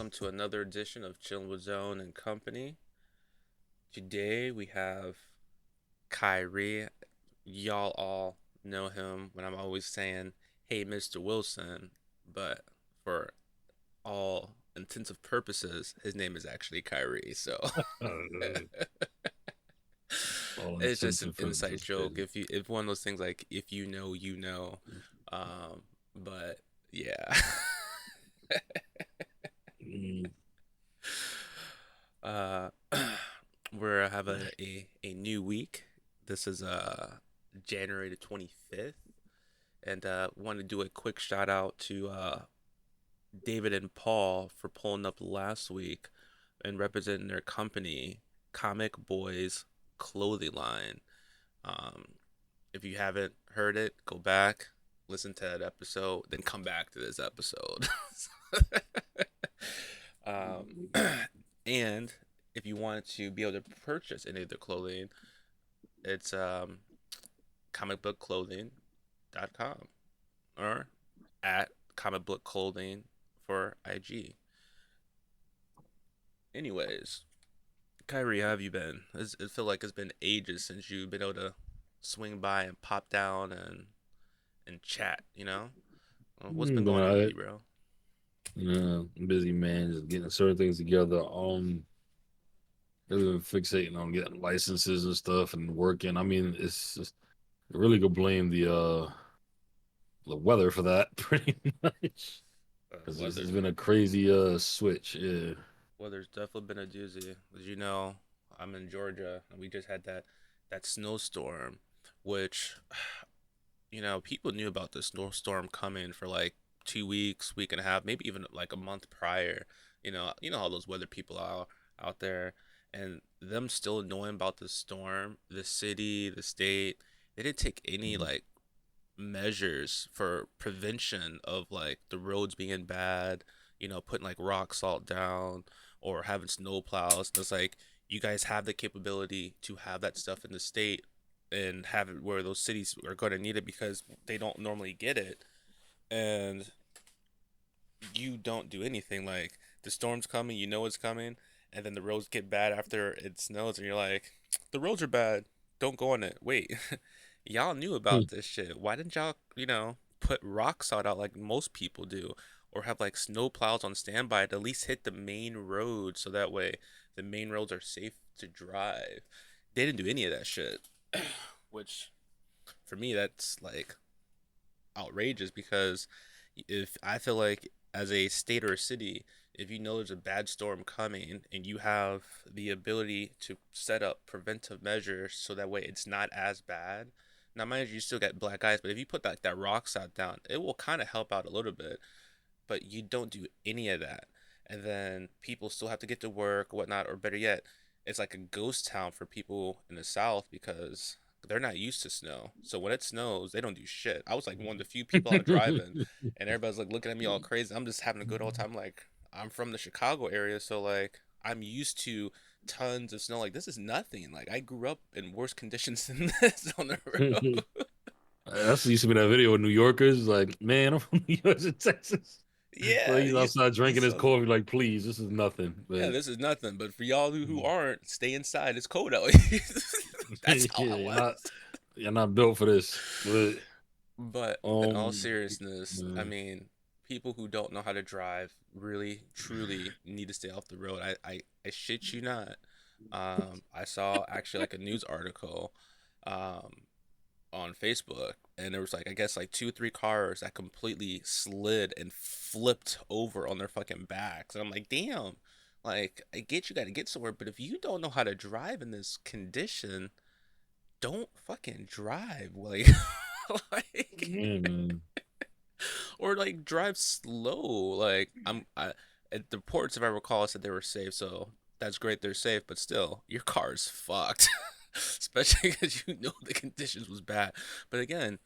welcome to another edition of Chillin' with Zone and Company. Today we have Khyre. Y'all all know him when I'm always saying, "Hey, Mr. Wilson," but for all intensive purposes, his name is actually Kyrie. So Uh, all it's just an intensive inside purposes, joke. crazy. If one of those things like if you know, you know. But yeah. Mm, Uh, we're having a new week. This is January the 25th, and want to do a quick shout out to David and Paul for pulling up last week and representing their company, Comic Boys Clothing Line. Um, if you haven't heard it, go back, listen to that episode, then come back to this episode. um, and if you want to be able to purchase any of the clothing, it's comicbookclothing.com or at comicbookclothing for IG. Anyways, Kyrie, how have you been? It feel like it's been ages since you've been able to swing by and pop down and chat. What's been But going on with you, bro? I'm busy, man, just getting certain things together. Really been fixating on getting licenses and stuff and working. I mean, it's just really go blame the weather for that pretty much because it's Weather. been a crazy switch. Yeah. Weather's definitely been a doozy. As you know, I'm in Georgia and we just had that snowstorm, which people knew about the snowstorm coming for like 2 weeks, week and a half, maybe even like a month prior. You know how those weather people are out there, and them still knowing about the storm, the city, the state, they didn't take any Mhm. like measures for prevention of like the roads being bad, putting like rock salt down or having snow plows. It's like you guys have the capability to have that stuff in the state and have it where those cities are going to need it because they don't normally get it. And you don't do anything. Like the storm's coming, you know it's coming, and then the roads get bad after it snows, and you're like, the roads are bad. Don't go on it. Wait, y'all knew about this shit. Why didn't y'all, put rock salt out like most people do, or have like snow plows on standby to at least hit the main road so that way the main roads are safe to drive. They didn't do any of that shit, which for me that's like outrageous because if I feel like as a state or a city, if you know there's a bad storm coming and you have the ability to set up preventive measures so that way it's not as bad. Now, mind you, you still get black ice, but if you put that rock salt down, it will kind of help out a little bit. But you don't do any of that, and then people still have to get to work, whatnot, or better yet, it's like a ghost town for people in the South because they're not used to snow. So when it snows, they don't do shit. I was like one of the few people out driving, and everybody's like looking at me all crazy. I'm just having a good old time. Like I'm from the Chicago area, so like I'm used to tons of snow. Like this is nothing. Like I grew up in worse conditions than this on the road. That's used to be that video of New Yorkers like, man, I'm from New York and Texas. So Yeah, he's outside you drinking his saw. coffee, like, please, this is nothing. Yeah, But this is nothing. But for y'all who aren't, stay inside. It's cold out. yeah, That's how I you're not was. you're not built for this. But But in all um, seriousness, I man, mean, people who don't know how to drive really, truly need to stay off the road. I shit you not. I saw actually like a news article um, on Facebook, and there was like I guess like two, three cars that completely slid and flipped over on their fucking backs, and I'm like, damn. Like, I get you got to get somewhere, but if you don't know how to drive in this condition, don't fucking drive. Like, like, yeah, man. or like drive slow. Like, at the ports, if I recall, said they were safe, so that's great. They're safe, but still, your car's fucked. Especially because you know the conditions was bad. But again,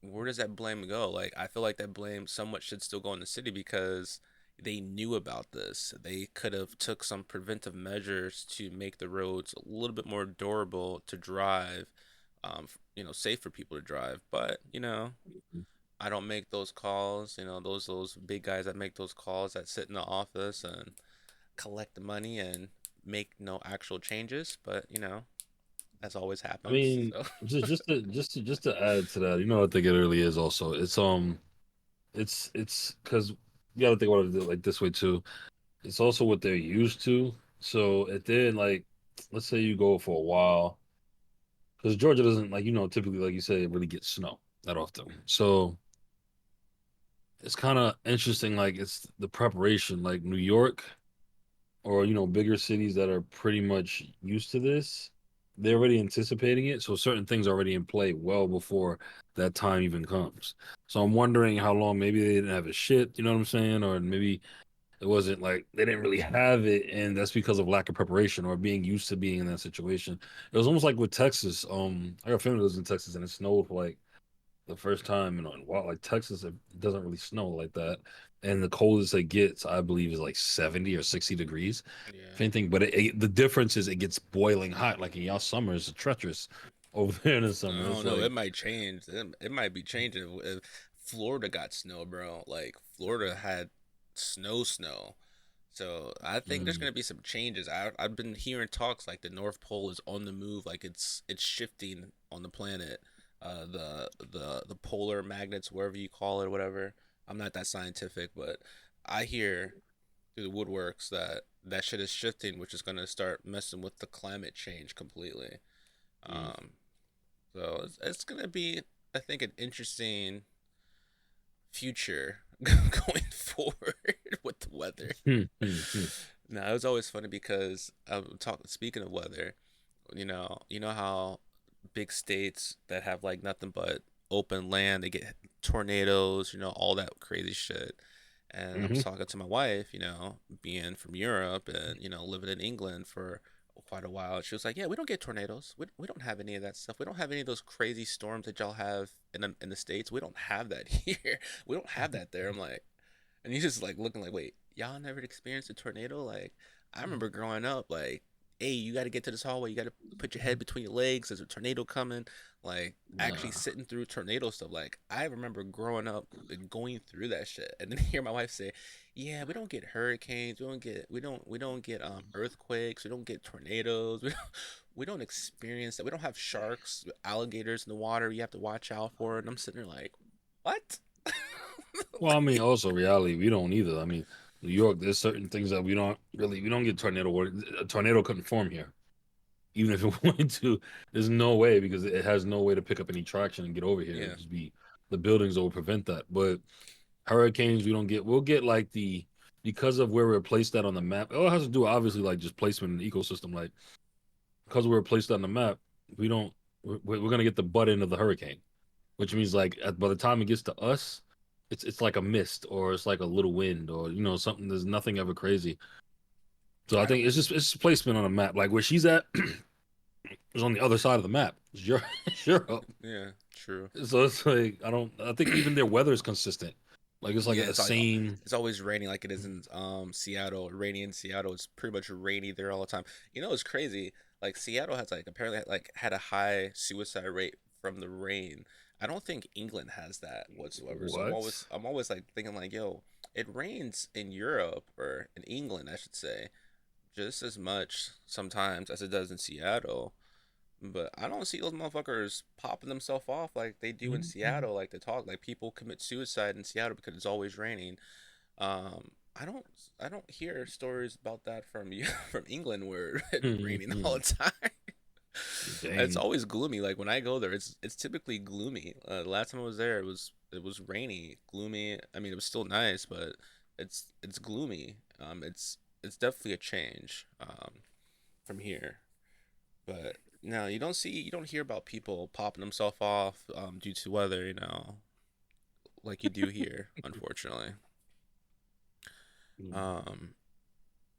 where does that blame go? Like, I feel like that blame somewhat should still go in the city because they knew about this. They could have took some preventive measures to make the roads a little bit more durable to drive, safe for people to drive. But I don't make those calls. You know, those big guys that make those calls that sit in the office and collect the money and make no actual changes. But you know, as always I happens. mean, So just to add to that, you know, I think it really is also. It's because you got to think about it like this way too. It's also what they're used to. So if they're like, let's say you go for a while, because Georgia doesn't like, you know, typically like you say, really get snow that often. So it's kind of interesting. Like it's the preparation, like New York or you know bigger cities that are pretty much used to this. They're already anticipating it, so certain things are already in play well before that time even comes. So I'm wondering how long maybe they didn't have a shit, you know what I'm saying, or maybe it wasn't like they didn't really have it, and that's because of lack of preparation or being used to being in that situation. It was almost like with Texas. I got family that lives in Texas, and it snowed for like the first time, you know, in wow, like Texas, it doesn't really snow like that. And the coldest it gets, I believe, is like 70 or 60 degrees, if yeah. anything. But the difference is it gets boiling hot. Like in y'all summer, it's treacherous over there in the I summer. don't It's know. It like, might change. It might be changing if Florida got snow, bro. Like Florida had snow. So I think there's mm, gonna be some changes. I've been hearing talks like the North Pole is on the move, like it's shifting on the planet. The polar magnets, wherever you call it, whatever. I'm not that scientific, but I hear through the woodworks that that shit is shifting, which is gonna start messing with the climate change completely. mm, Um, so it's gonna be, I think, an interesting future going forward with the weather. mm, mm, mm. Now it was always funny because speaking of weather, you know how big states that have like nothing but open land, they get tornadoes, you know, all that crazy shit. And I was Mhm. talking to my wife, you know, being from Europe and, you know, living in England for quite a while. She was like, "Yeah, we don't get tornadoes. We don't have any of that stuff. We don't have any of those crazy storms that y'all have in the States. We don't have that here. We don't have that there." I'm like, and he's just like looking like, "Wait, y'all never experienced a tornado?" Like, I remember growing up, like, "Hey, you got to get to this hallway. You got to put your head between your legs. There's a tornado coming." Like, actually Nah. sitting through tornado stuff. Like, I remember growing up and going through that shit, and then hear my wife say, "Yeah, we don't get hurricanes. We don't get earthquakes. We don't get tornadoes. We don't experience that. We don't have sharks, alligators in the water. You have to watch out for." And I'm sitting there like, "What?" Well, I mean, also reality, we don't either. I mean, New York, there's certain things that we don't get tornado water. A tornado couldn't form here. Even if it wanted to, there's no way because it has no way to pick up any traction and get over here. Yeah, It'd just be the buildings that will prevent that. But hurricanes, we don't get. We'll get like the because of where we're placed at on the map. It all has to do obviously like just placement in the ecosystem. Like because we're placed on the map, we don't. We're gonna get the butt end of the hurricane, which means like by the time it gets to us, it's like a mist or it's like a little wind or you know something. There's nothing ever crazy. So I I think don't. it's placement on a map. Like where she's at is on the other side of the map. It's Europe. It's Europe. Yeah, true. So it's like I don't. I think even their weather is consistent. Like it's like Yeah, a same. it's always raining like it is in Seattle. Rainy in Seattle. It's pretty much rainy there all the time. You know, it's crazy. Like Seattle has like apparently like had a high suicide rate from the rain. I don't think England has that whatsoever. So What? I'm always like thinking like, yo, it rains in Europe or in England, I should say, just as much sometimes as it does in Seattle. But I don't see those motherfuckers popping themselves off like they do in Mhm. Seattle. Like they talk like people commit suicide in Seattle because it's always raining. I don't I don't hear stories about that from you from England where it's raining all the time. It's Dang. always gloomy. Like when I go there, it's typically gloomy. The last time I was there, it was rainy, gloomy. I mean, it was still nice, but it's gloomy. It's definitely a change from here. But no, you don't hear about people popping themselves off due to weather, you know, like you do here, unfortunately. Um,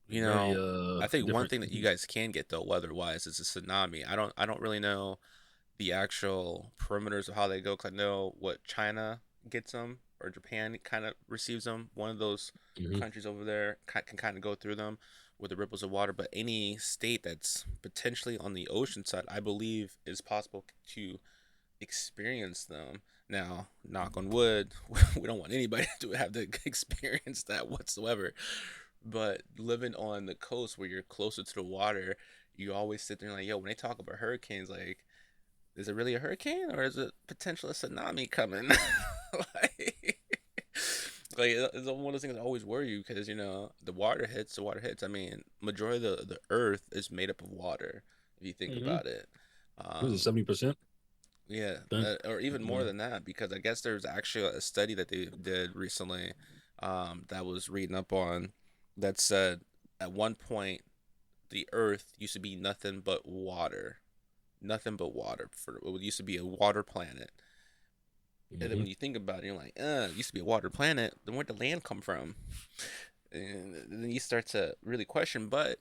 you Very know, I think one different. thing that you guys can get though, weather-wise, is a tsunami. I don't really know the actual perimeters of how they go, 'cause I know what China gets them or Japan kind of receives them. One of those Mhm. countries over there can kind of go through them with the ripples of water. But any state that's potentially on the ocean side, I believe, is possible to experience them. Now, knock on wood, we don't want anybody to have to experience that whatsoever. But living on the coast where you're closer to the water, you always sit there like, yo, when they talk about hurricanes, like, is it really a hurricane or is it potential a tsunami coming? like, like it's one of those things that always worry you because the water hits, the water hits. I mean, majority of the earth is made up of water if you think Mm-hmm. about it. Was it Um, 70%? yeah, Think. or even more Yeah. than that, because I guess there's actually a study that they did recently, that I was reading up on, that said at one point the Earth used to be nothing but water. For it used to be a water planet, and then Mm-hmm. when you think about it, you're like, it used to be a water planet. Then where'd the land come from? And then you start to really question, but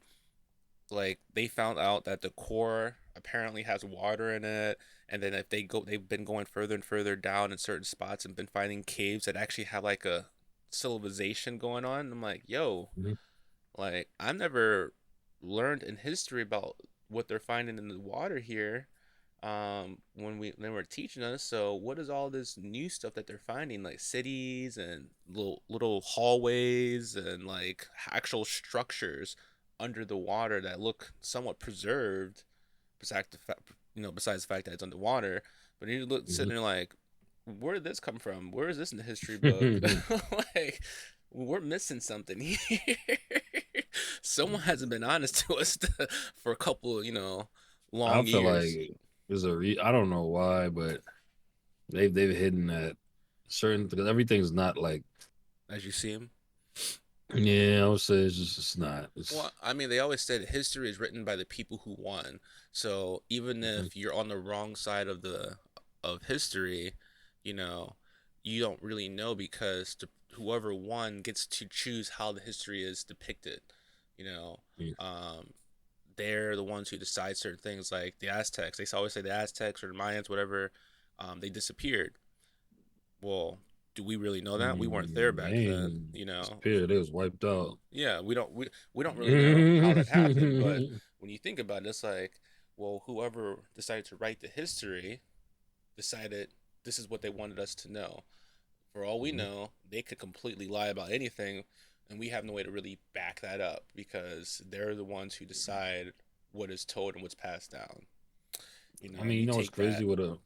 like they found out that the core apparently has water in it, and then if they've been going further and further down in certain spots and been finding caves that actually have like a civilization going on. I'm like, yo, Mm-hmm. like I've never learned in history about what they're finding in the water here, when they were teaching us. So what is all this new stuff that they're finding, like cities and little hallways and like actual structures under the water that look somewhat preserved, besides the fact, besides the fact that it's underwater. But you look sitting there like, where did this come from? Where is this in the history book? Mm-hmm. Like, we're missing something here. Someone hasn't been honest to us for a couple, I long feel years. like I don't know why, but they've hidden that certain because everything's not like As you see him. yeah, I would say it's not. Well, It's I mean, they always said history is written by the people who won. So even Mhm. if you're on the wrong side of history, you know, you don't really know because whoever won gets to choose how the history is depicted. You know, Yeah. um, they're the ones who decide certain things, like the Aztecs. They always say the Aztecs or the Mayans, whatever, they disappeared. Well, do we really know that? We weren't there back then. Man, You know, disappeared. It was wiped out. yeah, we don't really know how that happened, but when you think about it, it's like, well, whoever decided to write the history decided this is what they wanted us to know. For all we Mhm. know, they could completely lie about anything, and we have no way to really back that up because they're the ones who decide what is told and what's passed down. I mean, You what's take crazy? that.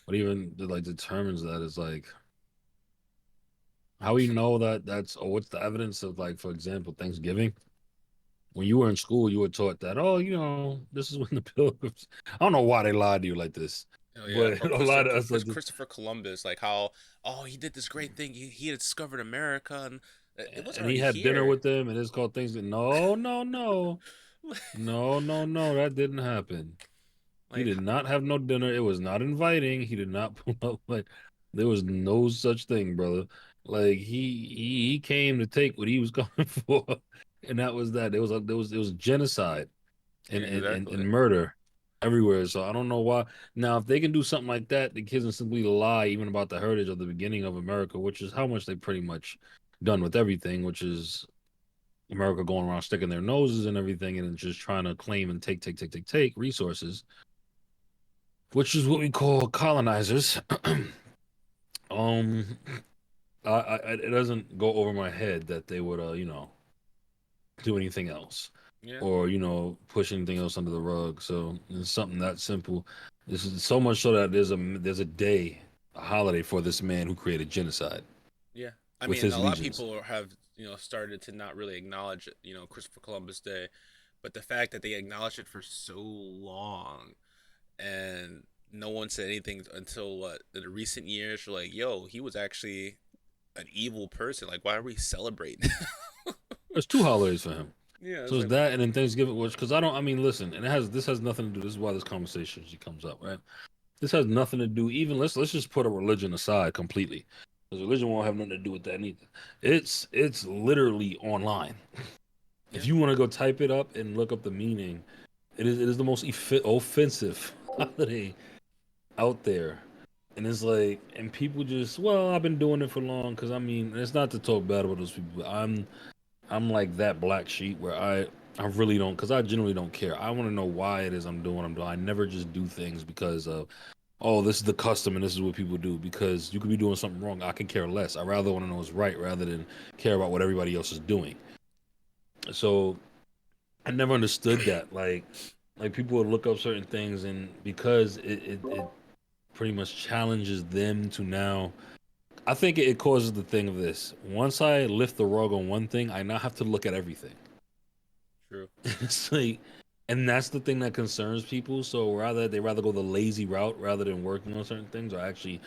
What even like determines that is like how we know that that's what's the evidence of like for example Thanksgiving. When you were in school, you were taught that this is when the pilgrims. I don't know why they lied to you like this, Oh yeah, but or a lot of us like this. Christopher Columbus, like how, oh, he did this great thing. He had discovered America, and it was And he already had dinner here. with them, and it's called things. No, no, no, no, no, no. That didn't happen. He like did not have no dinner. It was not inviting. He did not pull up like there was no such thing, brother. Like he came to take what he was coming for, and that was that. There was genocide yeah, and exactly. murder everywhere. So I don't know why. Now, if they can do something like that, the kids can simply lie even about the heritage of the beginning of America, which is how much they pretty much done with everything, which is America going around sticking their noses and everything and just trying to claim and take resources, which is what we call colonizers. um, it doesn't go over my head that they would, do anything else Yeah, or push anything else under the rug. So it's something that simple. This is so much so that there's a day, a holiday for this man who created genocide yeah. I with mean, his a lot of legions. people have started to not really acknowledge Christopher Columbus Day, but the fact that they acknowledged it for so long and no one said anything until what in the recent years, were like, yo, he was actually an evil person. Like, why are we celebrating? There's two holidays for him. Yeah, So it's it's like, that and then Thanksgiving, which because I don't. I mean, listen, and this has nothing to do. This is why this conversation usually comes up, right? This has nothing to do. Even let's just put a religion aside completely, because religion won't have nothing to do with that either. It's literally online. yeah, If you want to go type it up and look up the meaning, it is the most offensive holiday out there. And it's like, and people just, well, I've been doing it for long because I mean, it's not to talk bad about those people, but I'm like that black sheep where I really don't because I generally don't care. I want to know why it is I'm doing what I'm doing. I never just do things because of oh, this is the custom and this is what people do, because you could be doing something wrong. I can care less. I rather want to know what's right rather than care about what everybody else is doing. So I never understood that. Like people would look up certain things, and because it pretty much challenges them to now. I think it causes the thing of this. Once I lift the rug on one thing, I now have to look at everything. True. It's like, and that's the thing that concerns people. So they rather go the lazy route rather than working on certain things, or actually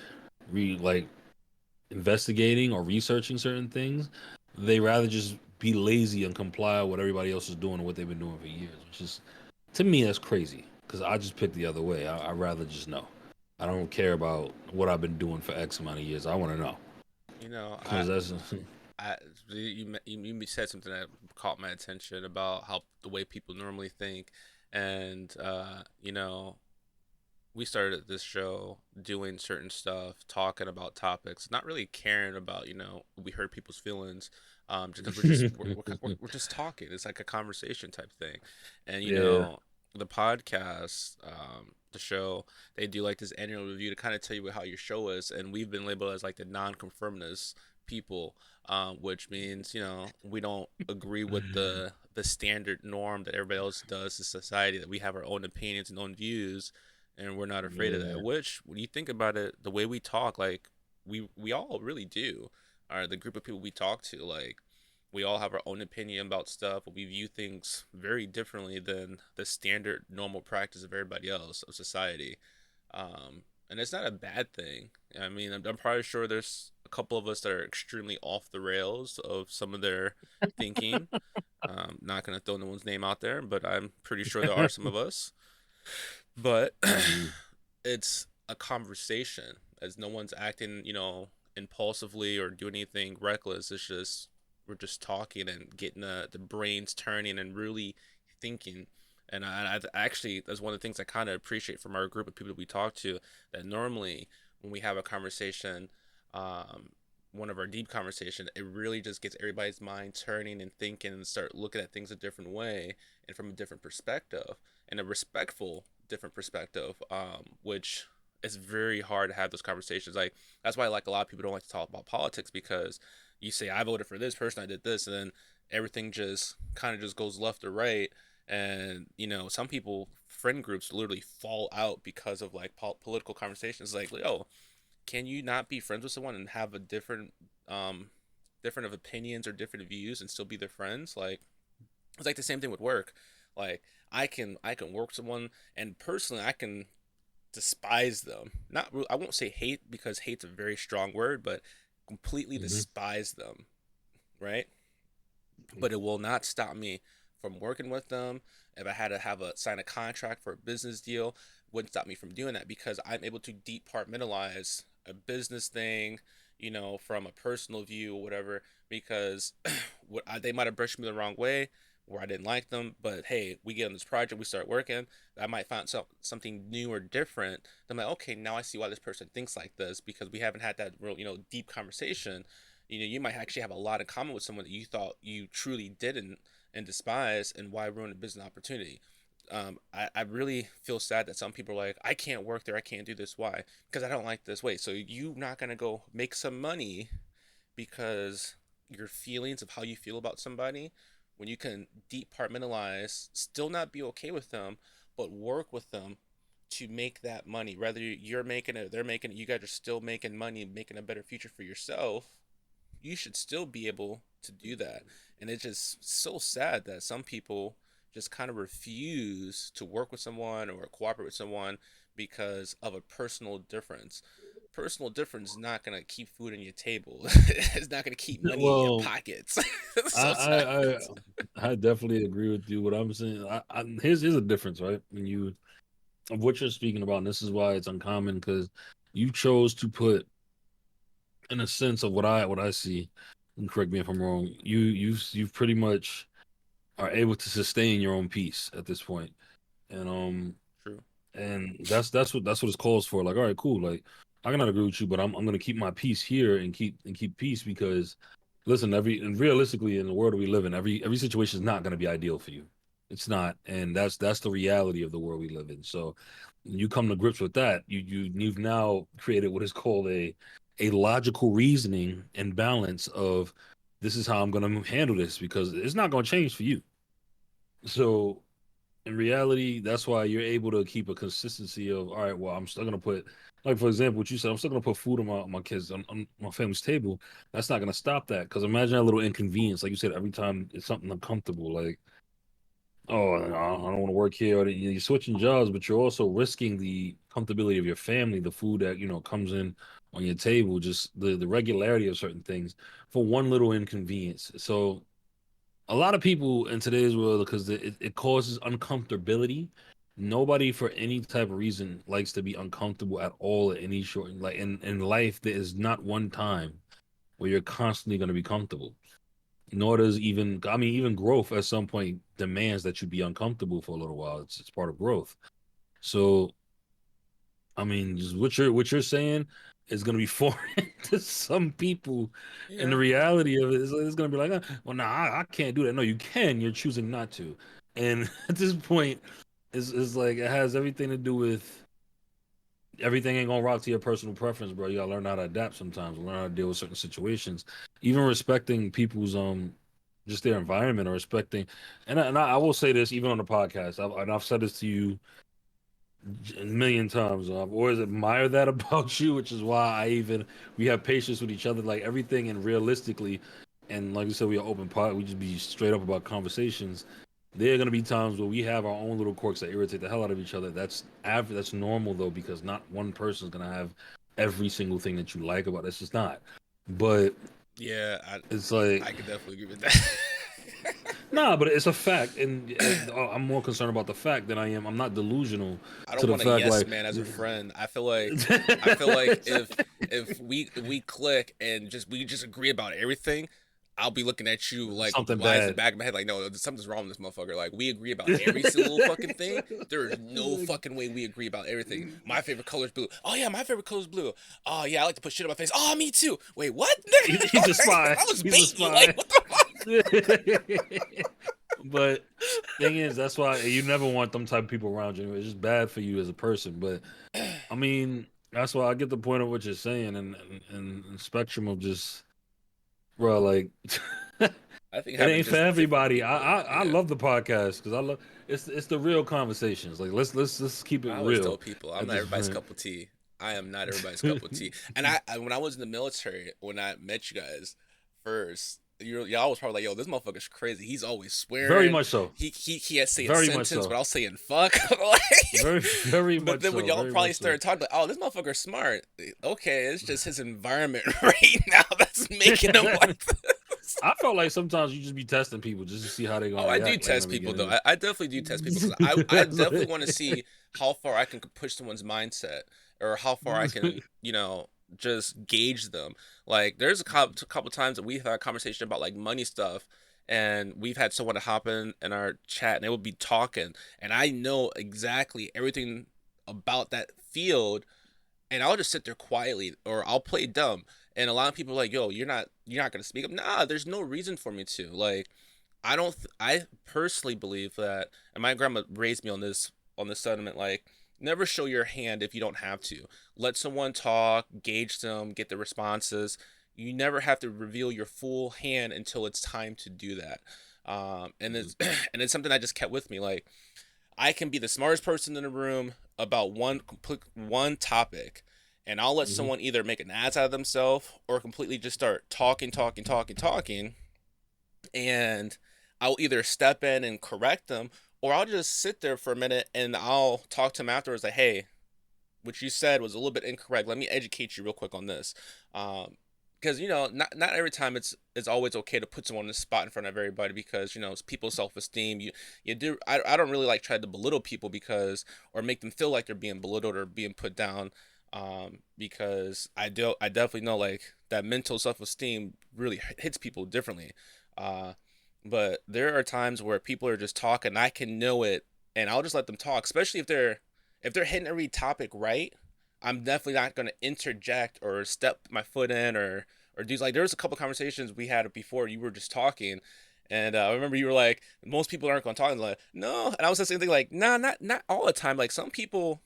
like investigating or researching certain things. They rather just be lazy and comply with what everybody else is doing and what they've been doing for years, which is, to me, that's crazy. Because I just pick the other way. I rather just know. I don't care about what I've been doing for X amount of years. I want to know. You know, Because that's I you said something that caught my attention about how the way people normally think, and we started this show doing certain stuff, talking about topics, not really caring about we hurt people's feelings, just because we're just talking. It's like a conversation type thing, and yeah. the podcast, the show, they do like this annual review to kind of tell you how your show is, and we've been labeled as like the non-conformist people, which means we don't agree with the standard norm that everybody else does in society. That we have our own opinions and own views, and we're not afraid of that. Yeah. Which, when you think about it, the way we talk, like we all really do, are the group of people we talk to, like we all have our own opinion about stuff, but we view things very differently than the standard normal practice of everybody else of society. And it's not a bad thing. I mean, I'm probably sure there's a couple of us that are extremely off the rails of some of their thinking. Not gonna throw no one's name out there, but I'm pretty sure there are some of us. But Mhm. it's a conversation, as no one's acting, impulsively or doing anything reckless. It's just we're just talking and getting the brains turning and really thinking. And I actually, that's one of the things I kind of appreciate from our group of people that we talk to. That normally when we have a conversation, um, one of our deep conversation, it really just gets everybody's mind turning and thinking and start looking at things a different way and from a different perspective and a respectful different perspective, which is very hard to have those conversations. Like that's why like a lot of people don't like to talk about politics, because you say I voted for this person, I did this, and then everything just kind of just goes left or right. And some people, friend groups, literally fall out because of like political conversations. Like, oh, can you not be friends with someone and have a um, different of opinions or different views and still be their friends? Like, it's like the same thing with work. Like, I can work with someone, and personally, I can despise them. Not I won't say hate, because hate's a very strong word, but completely Mhm. despise them, right? But it will not stop me from working with them. If I had to have a sign a contract for a business deal, wouldn't stop me from doing that, because I'm able to departmentalize a business thing, from a personal view or whatever. Because they might have brushed me the wrong way, where I didn't like them, but hey, we get on this project, we start working. I might find something new or different. I'm like, okay, now I see why this person thinks like this, because we haven't had that real, deep conversation. You might actually have a lot in common with someone that you thought you truly didn't, and despise, and why ruin a business opportunity. I really feel sad that some people are like, I can't work there, I can't do this. Why? Because I don't like this way. So you're not gonna go make some money because your feelings of how you feel about somebody, when you can departmentalize, still not be okay with them, but work with them to make that money. Whether you're making it, they're making it, you guys are still making money, making a better future for yourself. You should still be able to do that. And it's just so sad that some people just kind of refuse to work with someone or cooperate with someone because of a personal difference. Personal difference is not going to keep food on your table. It's not going to keep money in your Well, pockets. I, So sad. I I I definitely agree with you. What I'm saying, here's a difference, right? When you of what you're speaking about, and this is why it's uncommon, because you chose to put, in a sense of what I see, and correct me if I'm wrong, you've pretty much are able to sustain your own peace at this point. And True. that's what it's calls for. Like, all right, cool. Like, I cannot agree with you, but I'm gonna keep my peace here and keep peace, because listen, and realistically, in the world we live in, every situation is not gonna be ideal for you. It's not, and that's the reality of the world we live in. So you come to grips with that. You've now created what is called a logical reasoning and balance of this is how I'm going to handle this because it's not going to change for you. So in reality, that's why you're able to keep a consistency of all right. Well, I'm still going to put like for example, what you said. I'm still going to put food on my kids on my family's table. That's not going to stop that because imagine that little inconvenience. Like you said, every time it's something uncomfortable, like oh, I don't want to work here. Or you're switching jobs, but you're also risking the comfortability of your family, the food that, comes in on your table, just the regularity of certain things for one little inconvenience. So a lot of people in today's world, because it causes uncomfortability. Nobody for any type of reason likes to be uncomfortable at all at any short like in life, there is not one time where you're constantly going to be comfortable nor does even I mean even growth at some point demands that you be uncomfortable for a little while. It's part of growth. So I mean, just what you're saying is going to be foreign to some people, and the Yeah. reality of it is it's going to be like, well, nah, I can't do that. No, you can. You're choosing not to, and at this point, is like it has everything to do with everything ain't gonna rock to your personal preference, bro. You gotta learn how to adapt sometimes, learn how to deal with certain situations, even respecting people's just their environment or respecting. And I will say this even on the podcast, I've said this to you a million times. I've always admired that about you, which is why we have patience with each other, like everything and realistically, and like we said, we are open pod. We just be straight up about conversations. There are gonna be times where we have our own little quirks that irritate the hell out of each other. That's average. That's normal though, because not one person is gonna have every single thing that you like about. It's just not. But Yeah, it's like I could definitely agree with that. nah, but it's a fact, and I'm more concerned about the fact than I am. I'm not delusional I to don't the want a fact yes like man as a friend. I feel like if we click and we just agree about everything, I'll be looking at you like with something the eyes in the bad. back of my head, like, no, something's wrong with this motherfucker. Like, we agree about every single fucking thing. There is no fucking way we agree about everything. My favorite color is blue. Oh yeah, my favorite color is blue. Oh yeah, I like to put shit on my face. Oh, me too. Wait, what? He's a spy. I was He's a baiting you. Like, spy. what the fuck? But thing is, that's why you never want them type of people around you. It's just bad for you as a person. But I mean, that's why I get the point of what you're saying and spectrum of just, bro, like I think it having ain't for just different everybody. people. I Yeah. love the podcast because I love it's the real conversations. Like let's keep it I always tell real people I'm at not this everybody's point. cup of tea. I am not everybody's cup of tea. And I when I was in the military, when I met you guys first, y'all was probably like, "Yo, this motherfucker's crazy. He's always Very swearing. much so. He has say a Very much sentence so. without saying fuck." Like, Very but much then when so. y'all Very probably much so. started talking, like, "Oh, this motherfucker's smart." Okay, it's just his environment right now that's making him like this. I felt like sometimes you just be testing people just to see how they gonna Oh, I do react, like in the test people though. beginning. I definitely do test people because I It's definitely like- want to see how far I can push someone's mindset or how far I can, just gauge them. Like there's a couple times that we've had a conversation about like money stuff, and we've had someone to hop in our chat and they would be talking, and I know exactly everything about that field, and I'll just sit there quietly or I'll play dumb. And a lot of people are like, "Yo, you're not gonna speak up." Nah, there's no reason for me to. Like, I personally believe that, and my grandma raised me on this sentiment. Like, never show your hand if you don't have to. Let someone talk, gauge them, get the responses. You never have to reveal your full hand until it's time to do that. And it's and it's something I just kept with me. Like, I can be the smartest person in the room about one topic, and I'll let Mhm. someone either make an ass out of themselves or completely just start talking, talking, talking, talking, and I'll either step in and correct them, or I'll just sit there for a minute and I'll talk to them afterwards. Like, hey, what you said was a little bit incorrect. Let me educate you real quick on this. Because not every time it's always okay to put someone on the spot in front of everybody because it's people's self esteem. You do I don't really like try to belittle people because or make them feel like they're being belittled or being put down. Because I definitely know like that mental self esteem really hits people differently. Uh, but there are times where people are just talking. I can know it, and I'll just let them talk, especially if they're hitting every topic right. I'm definitely not going to interject or step my foot in or do like there was a couple conversations we had before you were just talking, And I remember you were like, most people aren't going to talk. And like, no. And I was the same thing, like, nah, not all the time. Like some people,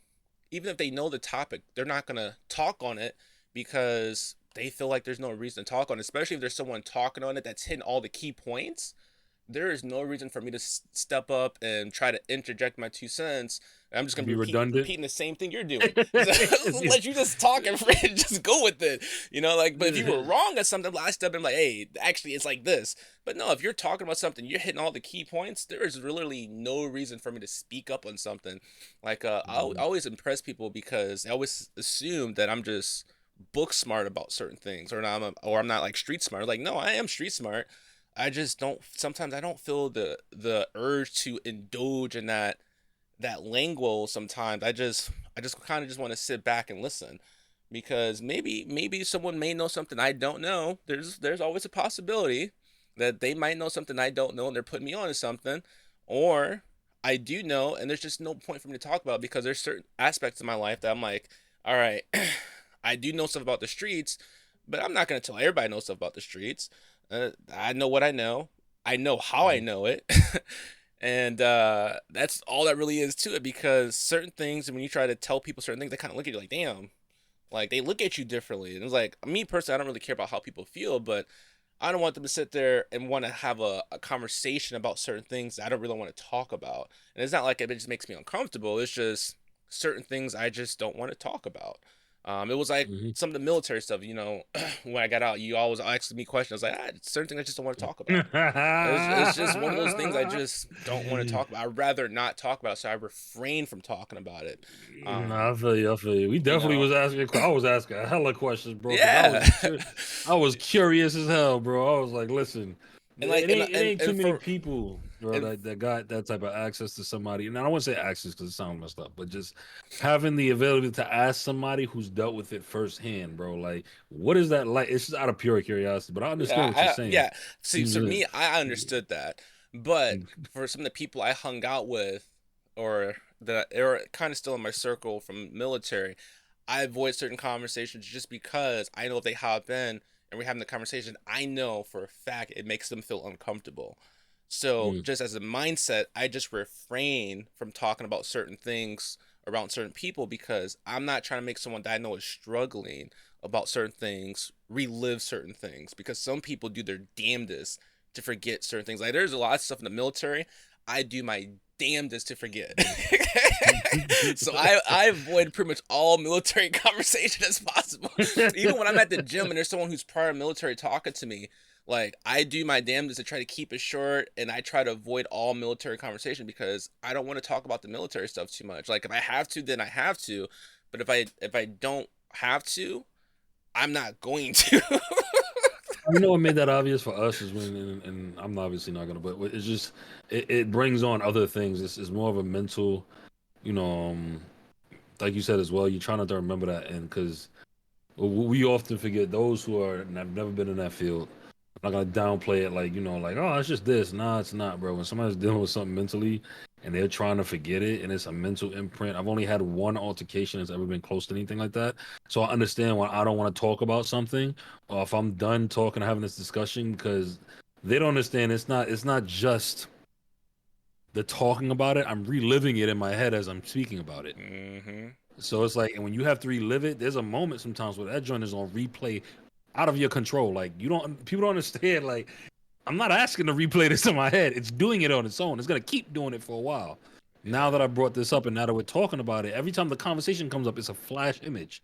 even if they know the topic, they're not going to talk on it because they feel like there's no reason to talk on it, especially if there's someone talking on it that's hitting all the key points. There is no reason for me to step up and try to interject my 2 cents. I'm just gonna be Be redundant. repeating the same thing you're doing. Let you just talk and just go with it, Like, but if you were wrong at something, I step in like, hey, actually, it's like this. But no, if you're talking about something, you're hitting all the key points. There is literally no reason for me to speak up on something. Like, I always impress people because I always assume that I'm just book smart about certain things, or I'm not like street smart. Like, no, I am street smart. I just don't. Sometimes I don't feel the urge to indulge in that lingo. Sometimes I just kind of just want to sit back and listen, because maybe someone may know something I don't know. There's always a possibility that they might know something I don't know and they're putting me on to something, or I do know and there's just no point for me to talk about because there's certain aspects of my life that I'm like, all right, I do know stuff about the streets, but I'm not gonna tell everybody I know stuff about the streets. I know what I know. I know how I know it. And that's all that really is to it, because certain things, when you try to tell people certain things, they kind of look at you like, damn, like they look at you differently. And it's like, me personally, I don't really care about how people feel, but I don't want them to sit there and want to have a conversation about certain things that I don't really want to talk about. And it's not like it just makes me uncomfortable. It's just certain things I just don't want to talk about. It was like Mhm. some of the military stuff, when I got out, you always asked me questions. I was like, certain things I just don't want to talk about. It's just one of those things I just don't want to talk about. I'd rather not talk about it, so I refrain from talking about it. Nah, I feel you. I feel you. We You definitely know, was asking. I was asking a hella questions, bro, because yeah. I was curious as hell, bro. I was like, listen, And like, it ain't too and many for people, bro, and that got that type of access to somebody. And I don't want to say access because it sounds messed up, but just having the ability to ask somebody who's dealt with it firsthand, bro. Like, what is that like? It's just out of pure curiosity, but I understand yeah, what you're saying. yeah. See, Seems for like, me, I understood that, but for some of the people I hung out with, or that are kind of still in my circle from military, I avoid certain conversations just because I know if they hop in and we're having the conversation, I know for a fact it makes them feel uncomfortable. So mm, just as a mindset, I just refrain from talking about certain things around certain people, because I'm not trying to make someone that I know is struggling about certain things relive certain things, because some people do their damnedest to forget certain things. Like, there's a lot of stuff in the military I do my damnedest to forget. So I avoid pretty much all military conversation as possible. Even when I'm at the gym and there's someone who's prior military talking to me, like, I do my damnedest to try to keep it short, and I try to avoid all military conversation because I don't want to talk about the military stuff too much. Like, if I have to, then I have to, but if I don't have to, I'm not going to. You know what made that obvious for us is when, and I'm obviously not gonna, but it's just it brings on other things. It's more of a mental, you know, like you said as well. You're trying to remember that, and because we often forget those who are have never been in that field. I'm not gonna downplay it like like oh it's just this. Nah, it's not, bro. When somebody's dealing with something mentally and they're trying to forget it and it's a mental imprint. I've only had one altercation that's ever been close to anything like that. So I understand why I don't want to talk about something, or if I'm done talking having this discussion, because they don't understand it's not just the talking about it. I'm reliving it in my head as I'm speaking about it. Hmm. So it's like, and when you have to relive it, there's a moment sometimes where that joint is on replay out of your control. Like people don't understand. Like I'm not asking to replay this in my head. It's doing it on its own. It's gonna keep doing it for a while. Now Yeah. that I brought this up and now that we're talking about it, every time the conversation comes up, it's a flash image,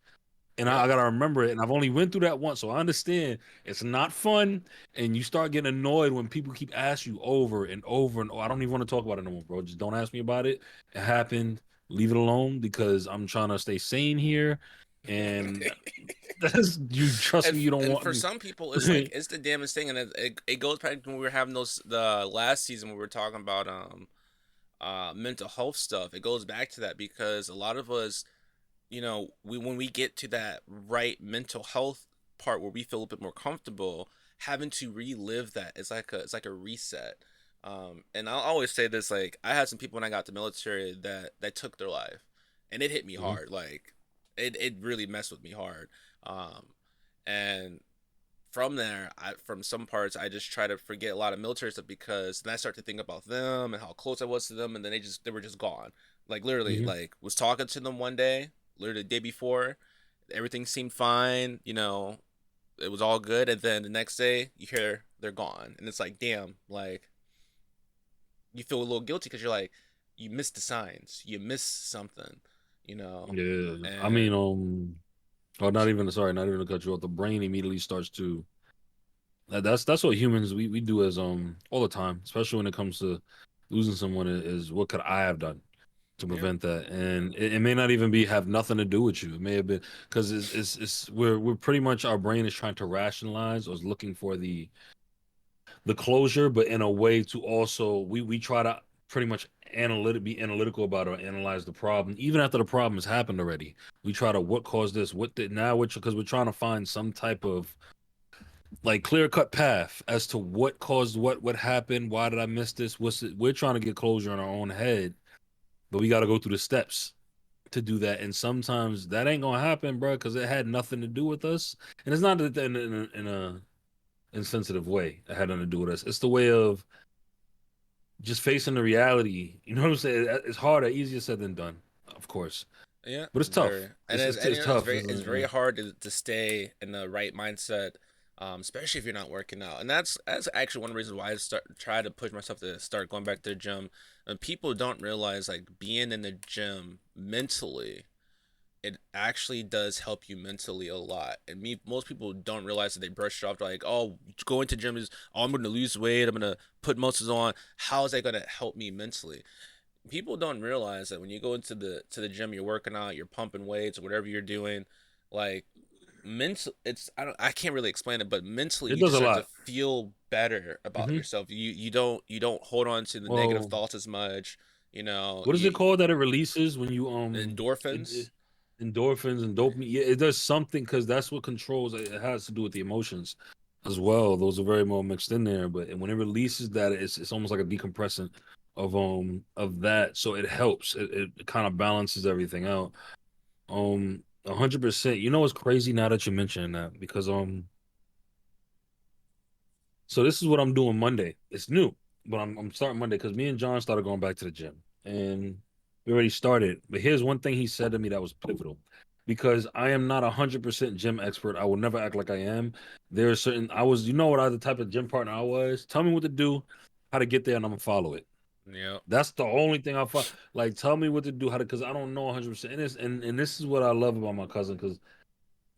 and I Yep. gotta remember it. And I've only went through that once, so I understand it's not fun. And you start getting annoyed when people keep asking you over and over and over. I don't even want to talk about it no more, bro. Just don't ask me about it. It happened. Leave it alone because I'm trying to stay sane here. And that's you trust and me. You don't and want for me. some people, it's like it's the damnest thing, and it goes back to when we were having those the last season when we were talking about mental health stuff. It goes back to that because a lot of us, we when we get to that right mental health part where we feel a bit more comfortable, having to relive that, it's like a reset. And I'll always say this, like, I had some people when I got to military that took their life, and it hit me Mhm. hard. Like, it really messed with me hard. Um, and from there, from some parts, I just try to forget a lot of military stuff because then I start to think about them and how close I was to them, and then they were just gone. Like literally, Hmm. like was talking to them one day, literally the day before, everything seemed fine, it was all good, and then the next day you hear they're gone, and it's like, damn, like you feel a little guilty because you're like, you missed the signs, you missed something, you know, Yeah, I mean, and or not even sorry, not even to cut you off. The brain immediately starts to that's what humans we do as all the time, especially when it comes to losing someone is what could I have done to yeah, prevent that? And it may not even be have nothing to do with you. It may have been because it's we're pretty much our brain is trying to rationalize or is looking for the closure, but in a way to also we try to pretty much be analytical about it or analyze the problem even after the problem has happened already. We try to what caused this, what did now, which because we're trying to find some type of like clear cut path as to what caused what happened, why did I miss this, what's it, we're trying to get closure in our own head, but we got to go through the steps to do that. And sometimes that ain't gonna happen, bro, because it had nothing to do with us. And it's not that in a insensitive way it had nothing to do with us. It's the way of just facing the reality. You know what I'm saying? It's harder, easier said than done, of course, yeah, but it's very, tough. and It's tough, it's isn't very it? hard to stay in the right mindset, especially if you're not working out. And that's actually one of the reasons why I try to push myself to start going back to the gym. And people don't realize like being in the gym mentally, it actually does help you mentally a lot. And most people don't realize that they brush it off like, oh, going to gym is, oh, I'm going to lose weight, I'm going to put muscles on. How is that going to help me mentally? People don't realize that when you go into the gym, you're working out, you're pumping weights, whatever you're doing, like mental. I can't really explain it, but mentally, It you does just a start to lot. feel better about Hmm. yourself. You don't hold on to the negative Well, thoughts as much. what is it You called that it releases when you endorphins. endorphins and dopamine? Yeah, it does something because that's what controls it. It has to do with the emotions as well. Those are very well mixed in there. But when it releases that, it's almost like a decompressant of that. So it helps. It kind of balances everything out. 100%. You know what's crazy now that you're mentioning that because so this is what I'm doing Monday. It's new, but I'm starting Monday because me and John started going back to the gym and we already started. But here's one thing he said to me that was pivotal. Because I am not 100% gym expert. I will never act like I am. There are certain I was, you know what I the type of gym partner I was. Tell me what to do, how to get there, and I'm gonna follow it. Yeah, That's the only thing I follow. Like, tell me what to do, how to, because I don't know 100%. And this is what I love about my cousin, because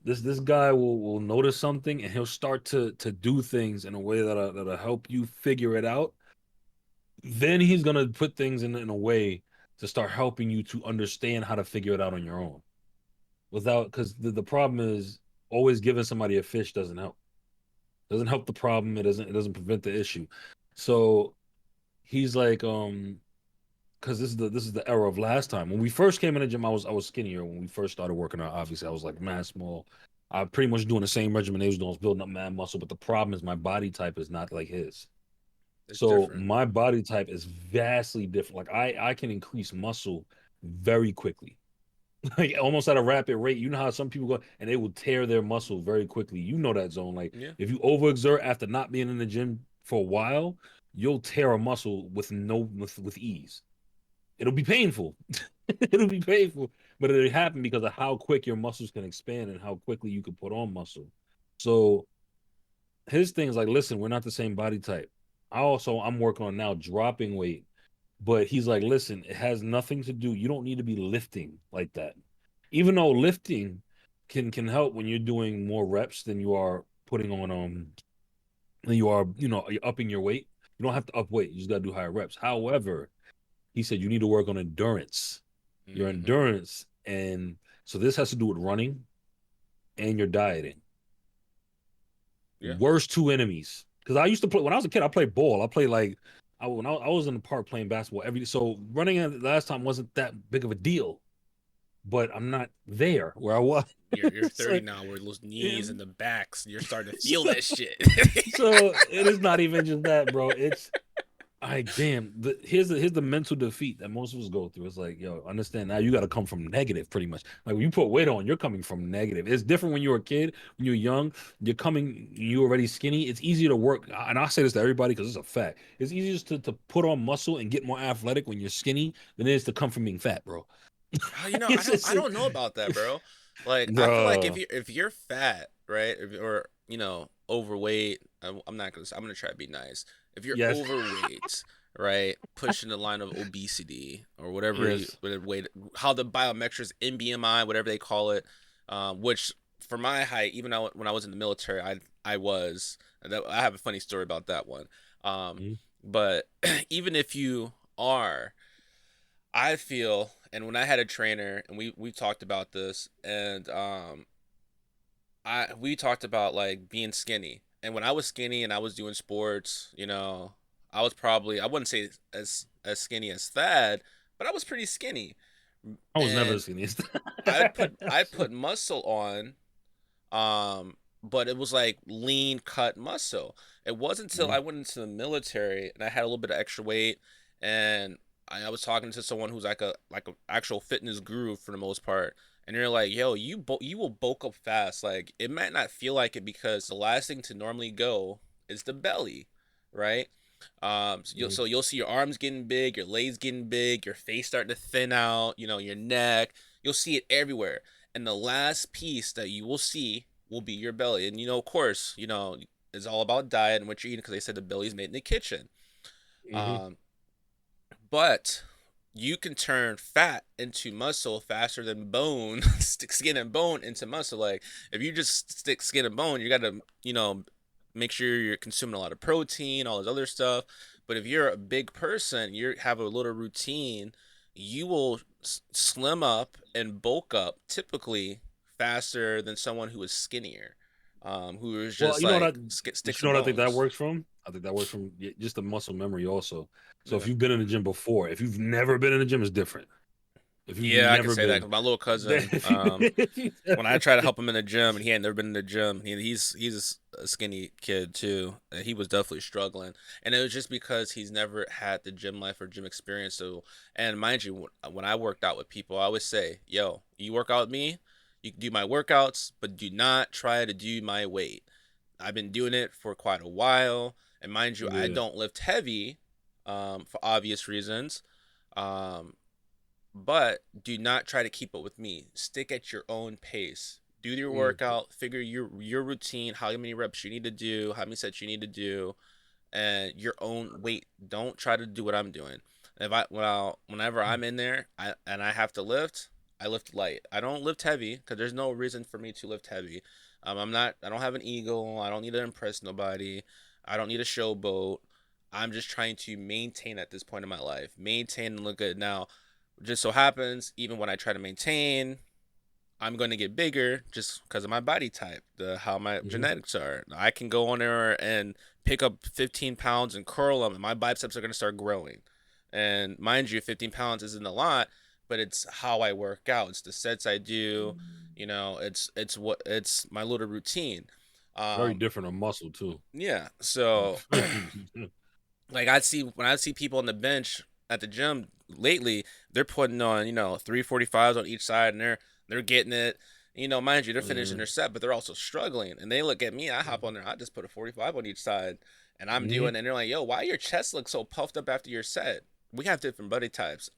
this guy will notice something and he'll start to do things in a way that'll help you figure it out. Then he's gonna put things in a way to start helping you to understand how to figure it out on your own. Without because the problem is always giving somebody a fish doesn't help. Doesn't help the problem. It doesn't prevent the issue. So he's like, because this is the era of last time. When we first came in the gym, I was skinnier. When we first started working out, obviously I was like mad small. I pretty much doing the same regimen they was doing. I was building up mad muscle, but the problem is my body type is not like his. it's So different. my body type is vastly different. Like I can increase muscle very quickly, like almost at a rapid rate. You know how some people go and they will tear their muscle very quickly. You know that zone. Like Yeah, if you overexert after not being in the gym for a while, you'll tear a muscle with no with ease. It'll be painful. It'll be painful, but it'll happen because of how quick your muscles can expand and how quickly you can put on muscle. So his thing is like, listen, we're not the same body type. I'm working on now dropping weight, but he's like, listen, it has nothing to do. You don't need to be lifting like that. Even though lifting can help when you're doing more reps than you are putting on than you are, you're upping your weight. You don't have to up weight. You just gotta do higher reps. However, he said you need to work on endurance. Your mm-hmm. endurance. And so this has to do with running and your dieting. Yeah, Worst two enemies. Because I used to play when I was a kid. I played ball. I played like when I was in the park playing basketball every. So running last time wasn't that big of a deal. But I'm not there where I was. you're 30 so, now, where those yeah, knees and the backs, you're starting to feel so that shit. so it is not even just that, bro. It's I damn. Here's the mental defeat that most of us go through. It's like, yo, understand now you got to come from negative, pretty much. Like when you put weight on, you're coming from negative. It's different when you're a kid, when you're young, you already skinny. It's easier to work, and I say this to everybody because it's a fact. It's easier just to put on muscle and get more athletic when you're skinny than it is to come from being fat, bro. I don't know about that, bro. Like I feel like Bruh. if you're fat, right, or overweight, I'm gonna try to be nice. If you're Yes, overweight, right, pushing the line of obesity or yes. whatever way, how the biometrics in BMI, whatever they call it, which for my height, even though when I was in the military, I was. I have a funny story about that one. Um, Mhm. but even if you are, I feel, and when I had a trainer, and we talked about this, and I we talked about like being skinny, and when I was skinny and I was doing sports, I was probably, I wouldn't say as skinny as Thad, but I was pretty skinny, I was never the and skinniest. I'd put muscle on, but it was like lean cut muscle. It wasn't until I Mhm. went into the military and I had a little bit of extra weight, and I was talking to someone who's like a actual fitness guru for the most part, and they're like, "Yo, you will bulk up fast. Like it might not feel like it because the last thing to normally go is the belly, right? Mhm. So you'll see your arms getting big, your legs getting big, your face starting to thin out, your neck. You'll see it everywhere, and the last piece that you will see will be your belly. And of course, it's all about diet and what you're eating because they said the belly's made in the kitchen. Mhm. Um, but you can turn fat into muscle faster than bone, stick skin and bone into muscle. Like if you just stick skin and bone, you got to, make sure you're consuming a lot of protein, all this other stuff. But if you're a big person, you have a little routine, you will slim up and bulk up typically faster than someone who is skinnier, who is Well, just like but sticks you and know what I think that bones. works from? I think that works from just the muscle memory also. So if Yeah. you've been in the gym before, if you've never been in the gym, it's different. If you've Yeah, I can never say that been, because my little then cousin, if you, if you when I try to help him in the gym and he had never been in the gym, he's a skinny kid too. He was definitely struggling, and it was just because he's never had the gym life or gym experience. So, and mind you, when I worked out with people, I always say, "Yo, you work out with me, you can do my workouts, but do not try to do my weight." I've been doing it for quite a while, and mind you, I yeah, don't lift heavy, for obvious reasons. Um, but do not try to keep up with me. Stick at your own pace. Do your mm, workout, figure your routine, how many reps you need to do, how many sets you need to do, and your own weight. Don't try to do what I'm doing. Whenever I'm in there, I have to lift, I lift light. I don't lift heavy because there's no reason for me to lift heavy. I'm not. I don't have an ego. I don't need to impress nobody. I don't need a showboat. I'm just trying to maintain at this point in my life. Maintain and look good. Now, just so happens, even when I try to maintain, I'm going to get bigger just because of my body type, the how my mhm. genetics are. I can go on there and pick up 15 pounds and curl them, and my biceps are going to start growing. And mind you, 15 pounds isn't a lot, but it's how I work out. It's the sets I do. It's my little routine. Very Um, different on muscle too. yeah. So like when I see people on the bench at the gym lately, they're putting on 345s on each side, and they're getting it. Mind you, they're finishing Mm, their set, but they're also struggling. And they look at me. I hop on there. I just put a 45 on each side, and I'm mhm. doing. And they're like, "Yo, why your chest looks so puffed up after your set?" We have different body types.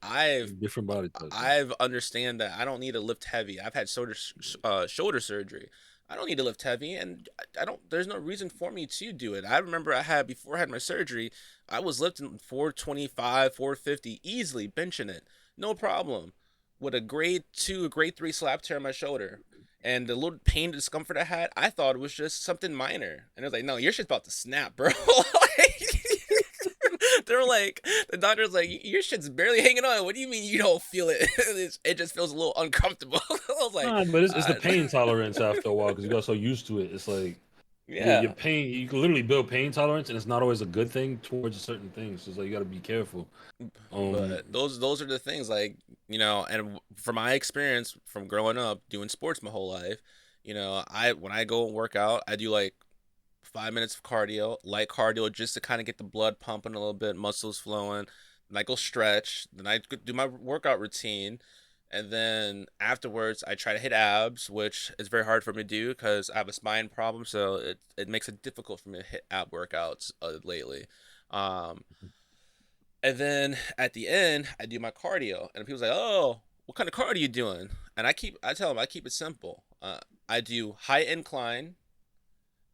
Different body types. Yeah. I've understand that I don't need to lift heavy. I've had shoulder surgery. I don't need to lift heavy, and I don't. There's no reason for me to do it. I remember before I had my surgery, I was lifting 425, 450 easily, benching it, no problem, with a grade 2, a grade 3 slap tear on my shoulder. And the little pain and discomfort I had, I thought it was just something minor. And it was like, no, your shit's about to snap, bro. They're like, the doctor's like, your shit's barely hanging on. What do you mean you don't feel it? It just feels a little uncomfortable. I was like, Nah, but it's the uh, pain tolerance after a while because you got so used to it. It's like your yeah. pain. You can literally build pain tolerance, and it's not always a good thing towards certain things. So it's like you got to be careful. Um, But those are the things, like, and from my experience from growing up doing sports my whole life, I when I go and work out, I do like 5 minutes of cardio, light cardio, just to kind of get the blood pumping a little bit, muscles flowing. Then I go stretch. Then I do my workout routine. And then afterwards, I try to hit abs, which is very hard for me to do because I have a spine problem. So it makes it difficult for me to hit ab workouts lately. Um, and then at the end, I do my cardio. And people's like, oh, what kind of cardio are you doing? And I tell them I keep it simple. I do high incline,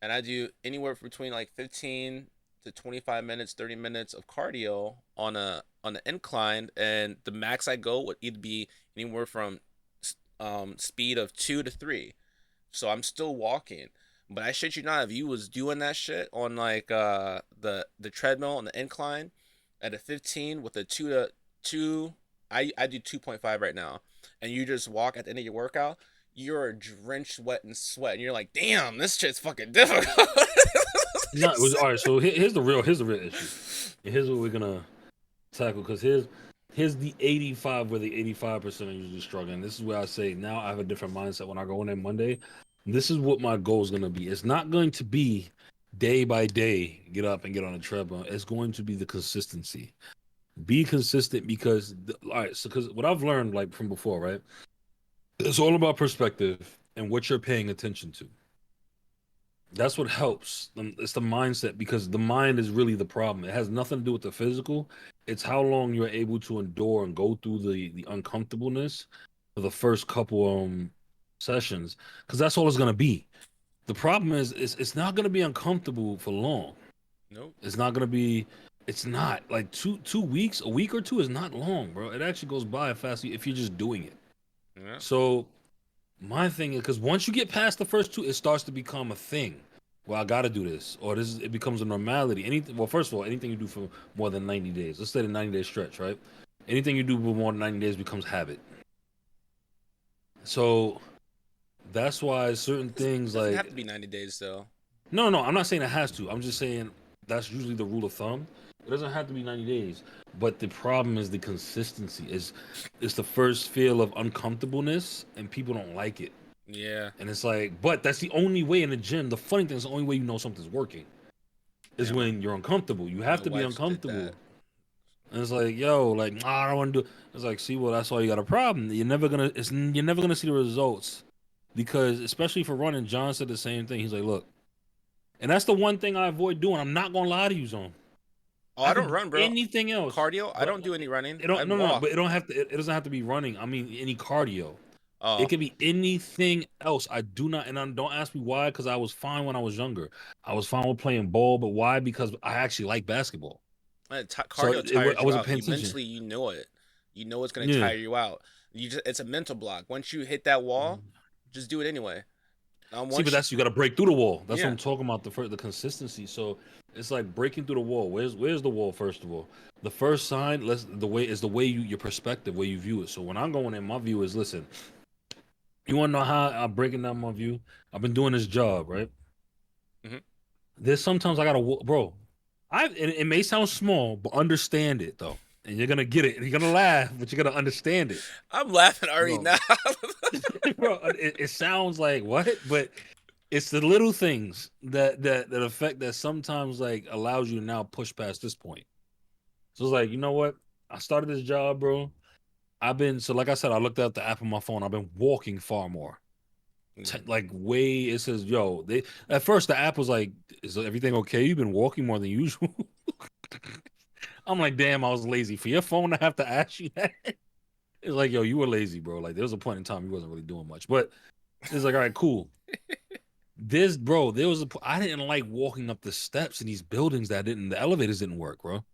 and I do anywhere between like 15 to 25 minutes, 30 minutes of cardio on the incline, and the max I go would either be anywhere from speed of 2 to 3. So I'm still walking. But I shit you not, if you was doing that shit on like the treadmill on the incline at a 15 with a 2 to 2, I do 2.5 right now, and you just walk at the end of your workout, you're drenched wet in sweat, and you're like, damn, this shit's fucking difficult. No, it was all right. So here's the real issue. And here's what we're gonna tackle because here's the 85 where the 85% are usually struggling. This is where I say now I have a different mindset when I go in there Monday. This is what my goal is gonna be. It's not going to be day by day get up and get on a treadmill. It's going to be the consistency. Be consistent because all right. So because what I've learned like from before, right? It's all about perspective and what you're paying attention to. That's what helps. It's the mindset because the mind is really the problem. It has nothing to do with the physical. It's how long you're able to endure and go through the uncomfortableness for the first couple sessions because that's all it's gonna be. The problem is it's not gonna be uncomfortable for long. Nope. It's not gonna be. It's not like two weeks, a week or two is not long, bro. It actually goes by fast if you're just doing it. Yeah. So my thing is because once you get past the first two, it starts to become a thing. Well, I got to do this, or it becomes a normality. Anything. Well, first of all, anything you do for more than 90 days. Let's say the 90-day stretch, right? Anything you do for more than 90 days becomes habit. So that's why certain It things doesn't have to like be 90 days though. no, I'm not saying it has to. I'm just saying that's usually the rule of thumb. It doesn't have to be 90 days, but the problem is the consistency. Is the first feel of uncomfortableness, and people don't like it. Yeah. And it's like, but that's the only way in the gym. The funny thing is, the only way you know something's working is Yeah, when you're uncomfortable. You my have to be wife's did uncomfortable. that. And it's like, yo, like, I don't want to do. It's like, see, well, that's why you got a problem. You're never gonna see the results because, especially for running, John said the same thing. He's like, look, and that's the one thing I avoid doing. I'm not gonna lie to you, Zone. Oh, I I could don't do run, bro. anything else, Cardio, I but don't do any running. it I don't. No, no, no. walk. But it don't have to. It doesn't have to be running. I mean, any cardio. It Oh, could be anything else. I do not, and don't ask me why, because I was fine when I was younger. I was fine with playing ball, but why? Because I actually like basketball. So cardio tires I you wasn't out. paying You attention. mentally, you know it. You know it's gonna Yeah. tire you out. It's a mental block. Once you hit that wall, just do it anyway. See, but Once you, that's you got to break through the wall. That's what yeah. I'm talking about. The consistency. So it's like breaking through the wall. Where's the wall? First of all, the first sign. The way your perspective, way you view it. So when I'm going in, my view is listen. You want to know how I'm breaking down my view? I've been doing this job, right? Hmm. There's sometimes I gotta, bro. It may sound small, but understand it though, and you're gonna get it. And you're gonna laugh, but you're gonna understand it, I'm laughing already bro. now. Bro, it sounds like what, but it's the little things that affect that sometimes like allows you to now push past this point. So it's like, you know what? I started this job, bro. Like I said, I looked at the app on my phone. I've been walking far more. Mhm. Like way it says, yo, they at first the app was like, is everything okay? You've been walking more than usual. I'm like, damn, I was lazy. For your phone to have to ask you that. It's like, yo, you were lazy, bro. Like there was a point in time you wasn't really doing much. But it's like, all right, cool. There was I didn't like walking up the steps in these buildings the elevators didn't work, bro.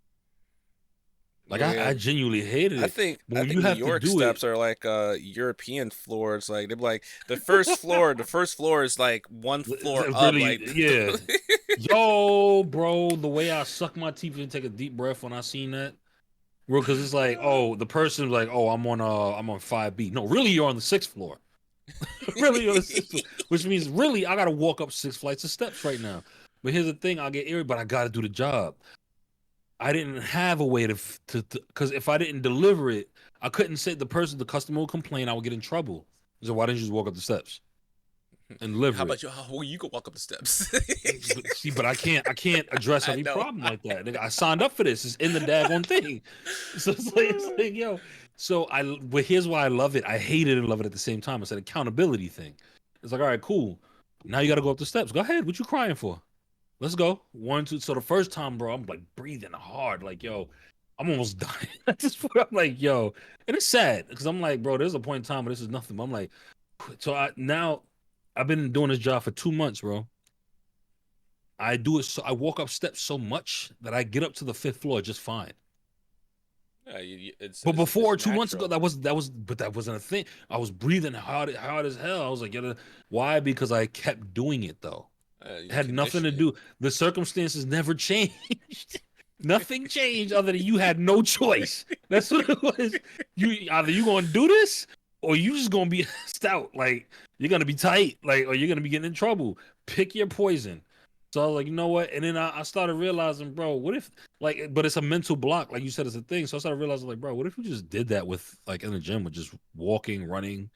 Like Yeah, I genuinely hated I it. think But I when think you New have to York do it, steps are like European floors. Like they're like the first floor is like one floor up. really, Like yeah. Yo, bro, the way I suck my teeth and take a deep breath when I seen that. Bro, because it's like, oh, the person's like, oh, I'm on 5B. No, really, you're on the sixth floor. Really, you're on the sixth floor. Which means really I gotta walk up 6 flights of steps right now. But here's the thing, I'll get irritated, but I gotta do the job. I didn't have a way to because if I didn't deliver it, I couldn't say the customer would complain, I would get in trouble. So why didn't you just walk up the steps? and live How it. about you? Oh, well, you go walk up the steps. See, but I can't address I every know. problem like that. Nigga, I signed up for this. It's in the daggone thing. So it's like, yo. But here's why I love it. I hate it and love it at the same time. It's an accountability thing. It's like, all right, cool. Now you got to go up the steps. Go ahead. What you crying for? Let's go. One, two. So the first time, bro, I'm like breathing hard. Like, yo, I'm almost dying. At this point, I'm like, yo, and it's sad because I'm like, bro, there's a point in time where this is nothing. But I'm like, so now I've been doing this job for 2 months, bro. I do it so I walk up steps so much that I get up to the fifth floor just fine. Yeah, But it's before just 2 months ago, natural. that wasn't a thing. I was breathing hard as hell. I was like, why? Because I kept doing it though. It You had nothing to condition it. do. The circumstances never changed. Nothing changed other than you had no choice. That's what it was. You gonna do this or you just gonna be stout. Like you're gonna be tight, like or you're gonna be getting in trouble. Pick your poison. So I was like, you know what? And then I started realizing, bro, what if like, but it's a mental block, like you said, it's a thing. So I started realizing, like, bro, what if you just did that with like in the gym with just walking, running?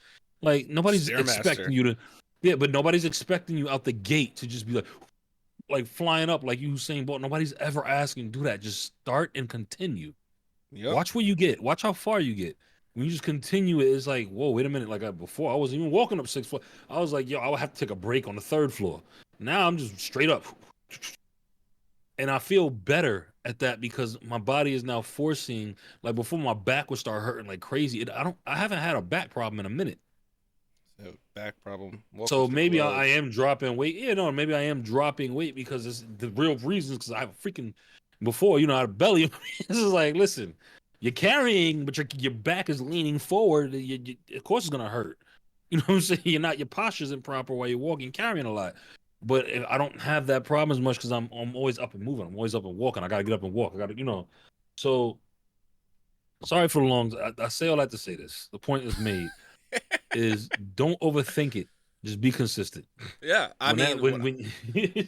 Like nobody's expecting Stairmaster. you to, yeah, but nobody's expecting you out the gate to just be like flying up like you Usain Bolt. Nobody's ever asking do that. Just start and continue. Yep. Watch where you get. Watch how far you get. When you just continue it, it's like, whoa, wait a minute. Like before, I wasn't even walking up 6 floor. I was like, yo, I would have to take a break on the third floor. Now I'm just straight up, and I feel better at that because my body is now forcing. Like before, my back would start hurting like crazy. I haven't had a back problem in a minute. So, back problem. Welcome So to the maybe I club. am dropping weight. Yeah, no, maybe I am dropping weight because it's the real reason is because I have a freaking before, I had a belly. This is like, listen, you're carrying, but your back is leaning forward. Of course, it's gonna hurt. You know what I'm saying? Your posture isn't proper while you're walking, carrying a lot. But I don't have that problem as much because I'm always up and moving. I'm always up and walking. I gotta get up and walk. I gotta. So sorry for the long. I say all that to say this. The point is made is don't overthink it. Just be consistent. Yeah, I When that mean, when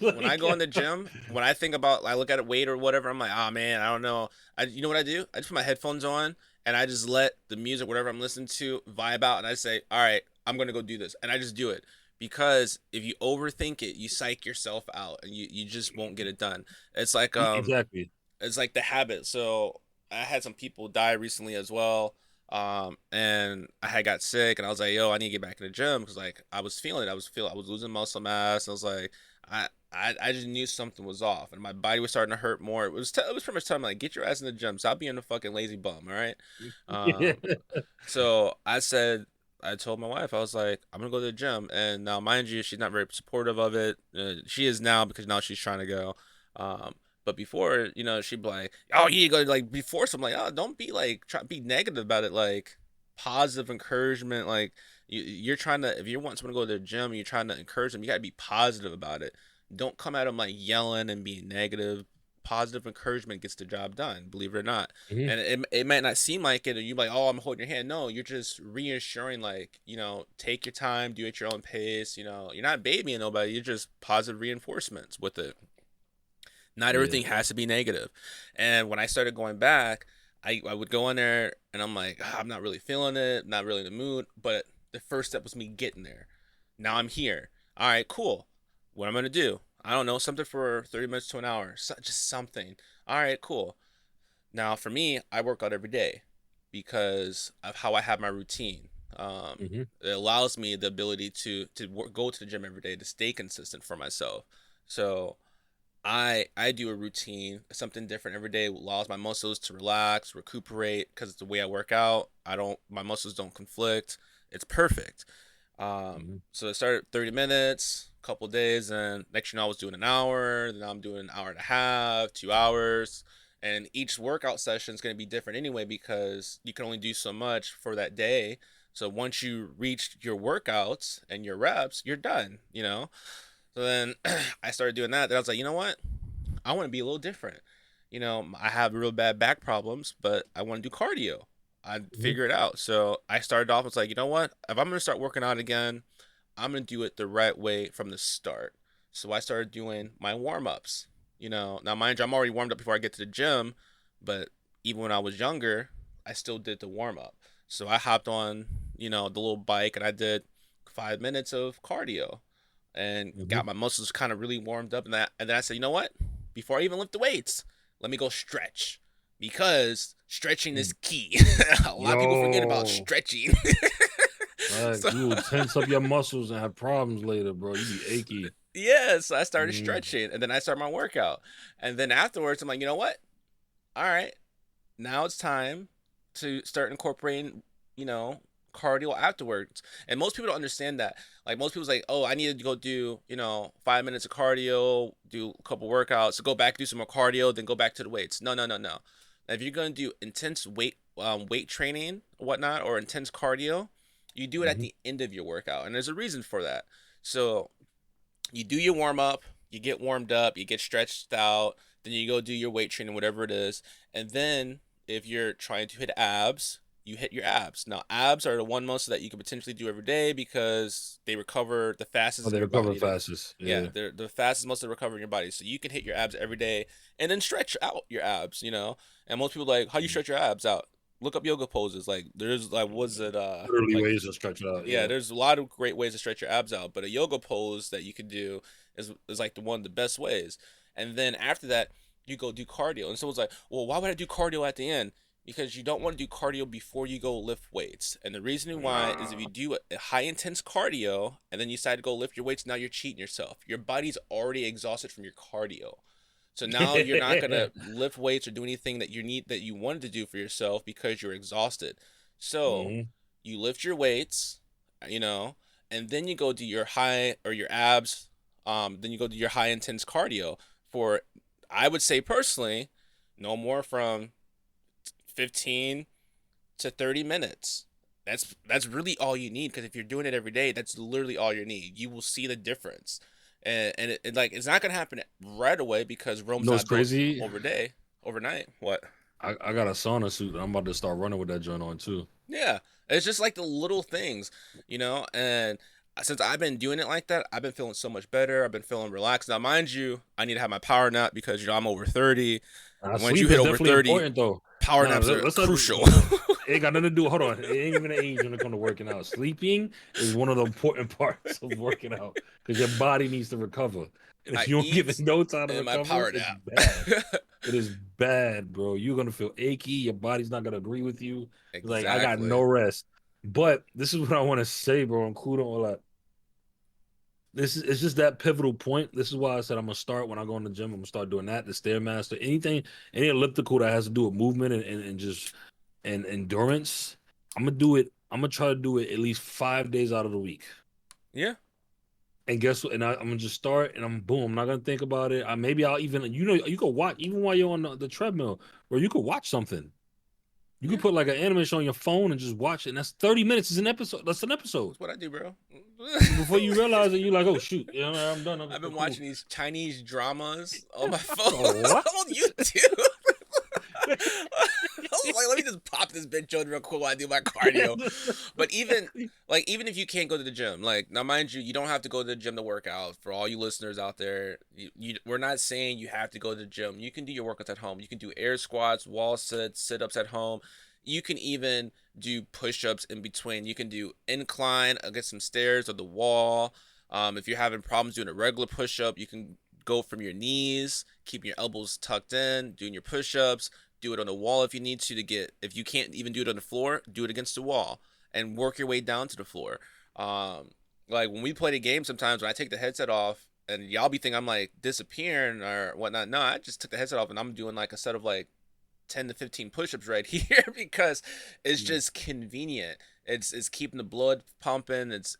when I like go in the gym, when I think about, I look at a weight or whatever, I'm like, oh man, I don't know. You know what I do? I just put my headphones on and I just let the music, whatever I'm listening to, vibe out, and I say, all right, I'm gonna go do this, and I just do it because if you overthink it, you psych yourself out and you just won't get it done. It's like exactly. it's like the habit. So I had some people die recently as well. And I had got sick, and I was like, "Yo, I need to get back in the gym," because like I was feeling it. I was losing muscle mass. I was like, I just knew something was off, and my body was starting to hurt more. It was pretty much telling me like, get your ass in the gym. Stop being a fucking lazy bum. All right. Yeah. Um, so I told my wife, I was like, I'm gonna go to the gym, and now mind you, she's not very supportive of it. She is now because now she's trying to go. Um, but before, she'd be like, "Oh, you go like before." So I'm like, "Oh, don't be like try be negative about it. Like positive encouragement. Like you're trying to if you want someone to go to the gym, you're trying to encourage them. You gotta be positive about it. Don't come at them like yelling and being negative. Positive encouragement gets the job done. Believe it or not. Mhm. And it might not seem like it, and you're like, "Oh, I'm holding your hand." No, you're just reassuring, like take your time, do it at your own pace. You're not babying nobody. You're just positive reinforcements with it. Not Yeah. everything has to be negative. And when I started going back, I would go in there and I'm like, I'm not really feeling it, not really in the mood. But the first step was me getting there. Now I'm here. All right, cool. What I'm gonna do? I don't know, something for 30 minutes to an hour, just something. All right, cool. Now for me, I work out every day because of how I have my routine. Hmm. It allows me the ability to go to the gym every day to stay consistent for myself. So I do a routine, something different every day. Allows my muscles to relax, recuperate because it's the way I work out. I don't my muscles don't conflict. It's perfect. Hmm. So I started 30 minutes, a couple days, and next I was doing an hour. Then I'm doing an hour and a half, 2 hours, and each workout session is going to be different anyway because you can only do so much for that day. So once you reach your workouts and your reps, you're done. So then I started doing that. Then I was like, you know what? I want to be a little different. I have real bad back problems, but I want to do cardio. I Hmm. figure it out. So I started off. I was like, you know what? If I'm gonna start working out again, I'm gonna do it the right way from the start. So I started doing my warm ups. Now mind you, I'm already warmed up before I get to the gym, but even when I was younger, I still did the warm up. So I hopped on, the little bike and I did 5 minutes of cardio. and Hmm. got my muscles kind of really warmed up. And then I said, you know what? Before I even lift the weights, let me go stretch because stretching is key. A lot of people forget about Yo, stretching. So you will tense up your muscles and have problems later, bro. You be achy. yeah, so I started Mm-hmm. stretching, and then I started my workout, and then afterwards, I'm like, you know what? All right, now it's time to start incorporating, you know, cardio afterwards. And most people don't understand that. Like most people's like, oh, I need to go do, 5 minutes of cardio, do a couple workouts, go back, do some more cardio, then go back to the weights. No, no, no, no. If you're gonna do intense weight training, whatnot, or intense cardio, you do it at Hmm. the end of your workout, and there's a reason for that. So you do your warm up, you get warmed up, you get stretched out, then you go do your weight training, whatever it is, and then if you're trying to hit abs, you hit your abs. Now, abs are the one muscle that you can potentially do every day because they recover the Oh, fastest in they your recover body. fastest. Yeah, Yeah. they're the fastest muscle to recover in your body. So you can hit your abs every day and then stretch out your abs. And most people like, how you stretch your abs out? Look up yoga poses. Like there's like was it Literally like ways to stretch it out. yeah, Yeah. there's a lot of great ways to stretch your abs out, but a yoga pose that you can do is like the one of the best ways. And then after that, you go do cardio. And someone's like, "Well, why would I do cardio at the end?" Because you don't want to do cardio before you go lift weights. And the reason why is if you Nah. do a high intense cardio and then you decide to go lift your weights, now you're cheating yourself. Your body's already exhausted from your cardio. So now you're not gonna lift weights or do anything that you wanted to do for yourself because you're exhausted. So Hmm. you lift your weights, you know, and then you go do your high or your abs. Then you go do your high intense cardio for, I would say personally, no more from 15 to 30 minutes. That's really all you need because if you're doing it every day, that's literally all you need. You will see the difference, and like it's not gonna happen right away because You Rome's know what's not built crazy? overnight. What? I got a sauna suit and I'm about to start running with that joint on too. Yeah, it's just like the little things. And since I've been doing it like that, I've been feeling so much better. I've been feeling relaxed. Now, mind you, I need to have my power nap because I'm over 30, and once you Sleep hit is over definitely 30, important though. power Nah, naps are let's not. crucial. It ain't got nothing to do. Hold on, it ain't even an age when it comes to working out. Sleeping is one of the important parts of working out because your body needs to recover. And if I you don't give it eat no time to and my recover, power it's nap. bad. It is bad, bro. You're gonna feel achy. Your body's not gonna agree with you. It's like I got no Exactly. rest. But this is what I want to say, bro. Including all that. This is it's just that pivotal point. This is why I said I'm gonna start when I go in the gym. I'm gonna start doing that, the stairmaster, anything, any elliptical that has to do with movement and just and endurance. I'm gonna do it. I'm gonna try to do it at least 5 days out of the week. Yeah. And guess what? And I'm gonna just start, and I'm boom. I'm not gonna think about it. Maybe I'll even, you could watch even while you're on the treadmill, or you could watch something. You could Yeah. put like an animation on your phone and just watch it. And that's 30 minutes. Is an episode. That's an episode. That's what I do, bro. Before you realize it, you're like, oh shoot, I'm done. I've been Cool. watching these Chinese dramas on my phone What? on YouTube. I was like, let me just pop this bitch on real quick while I do my cardio. But even if you can't go to the gym, like now mind you, you don't have to go to the gym to work out. For all you listeners out there, we're not saying you have to go to the gym. You can do your workouts at home. You can do air squats, wall sits, sit ups at home. You can even do push ups in between. You can do incline against some stairs or the wall. If you're having problems doing a regular push up, you can go from your knees, keeping your elbows tucked in, doing your push ups, do it on the wall if you need to get, if you can't even do it on the floor, do it against the wall and work your way down to the floor. um like when we play the game, sometimes when I take the headset off and y'all be thinking I'm like disappearing or whatnot, no, I just took the headset off and I'm doing like a set of like 10 to 15 push-ups right here because it's just convenient. It's keeping the blood pumping. It's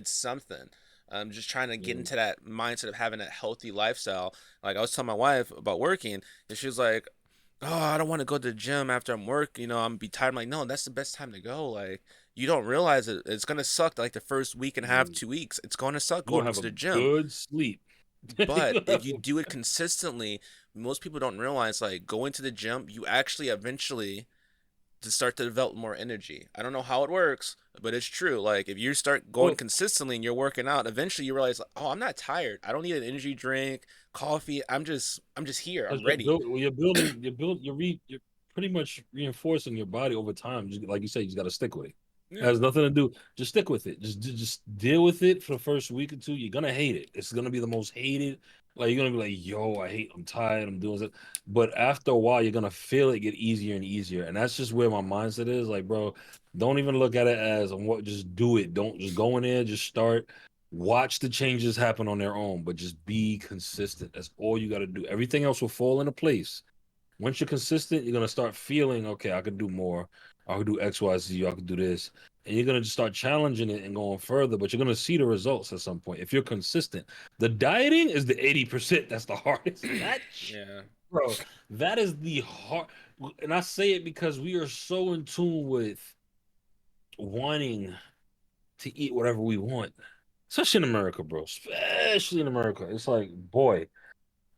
something. I'm just trying to get into that mindset of having a healthy lifestyle. Like I was telling my wife about working, and she was like, "Oh, I don't want to go to the gym after I'm working. I'm be tired." I'm like, "No, that's the best time to go. Like you don't realize it. It's gonna suck like the first week and a half, 2 weeks. It's gonna suck You're going gonna have into a the gym. good sleep. But if you do it consistently, most people don't realize like going to the gym, you actually eventually to start to develop more energy. I don't know how it works, but it's true. Like if you start going Well, consistently and you're working out, eventually you realize, like, oh, I'm not tired. I don't need an energy drink, coffee. I'm just here. I'm because ready. you're building, you're pretty much reinforcing your body over time. Like you say, you just got to stick with it. It Yeah. has nothing to do. Just stick with it. Just deal with it for the first week or two. You're gonna hate it. It's gonna be the most hated. Like you're gonna be like, yo, I hate. I'm tired. I'm doing it. But after a while, you're gonna feel it get easier and easier. And that's just where my mindset is. Like, bro, don't even look at it as what. Just do it. Don't just go in there. Just start. Watch the changes happen on their own. But just be consistent. That's all you got to do. Everything else will fall into place. Once you're consistent, you're gonna start feeling, okay, I could do more. I could do X, Y, Z. I could do this, and you're gonna just start challenging it and going further. But you're gonna see the results at some point if you're consistent. The dieting is the 80%. That's the hardest. Yeah. Bro, that is the hard. And I say it because we are so in tune with wanting to eat whatever we want, especially in America, bro. Especially in America, it's like, boy.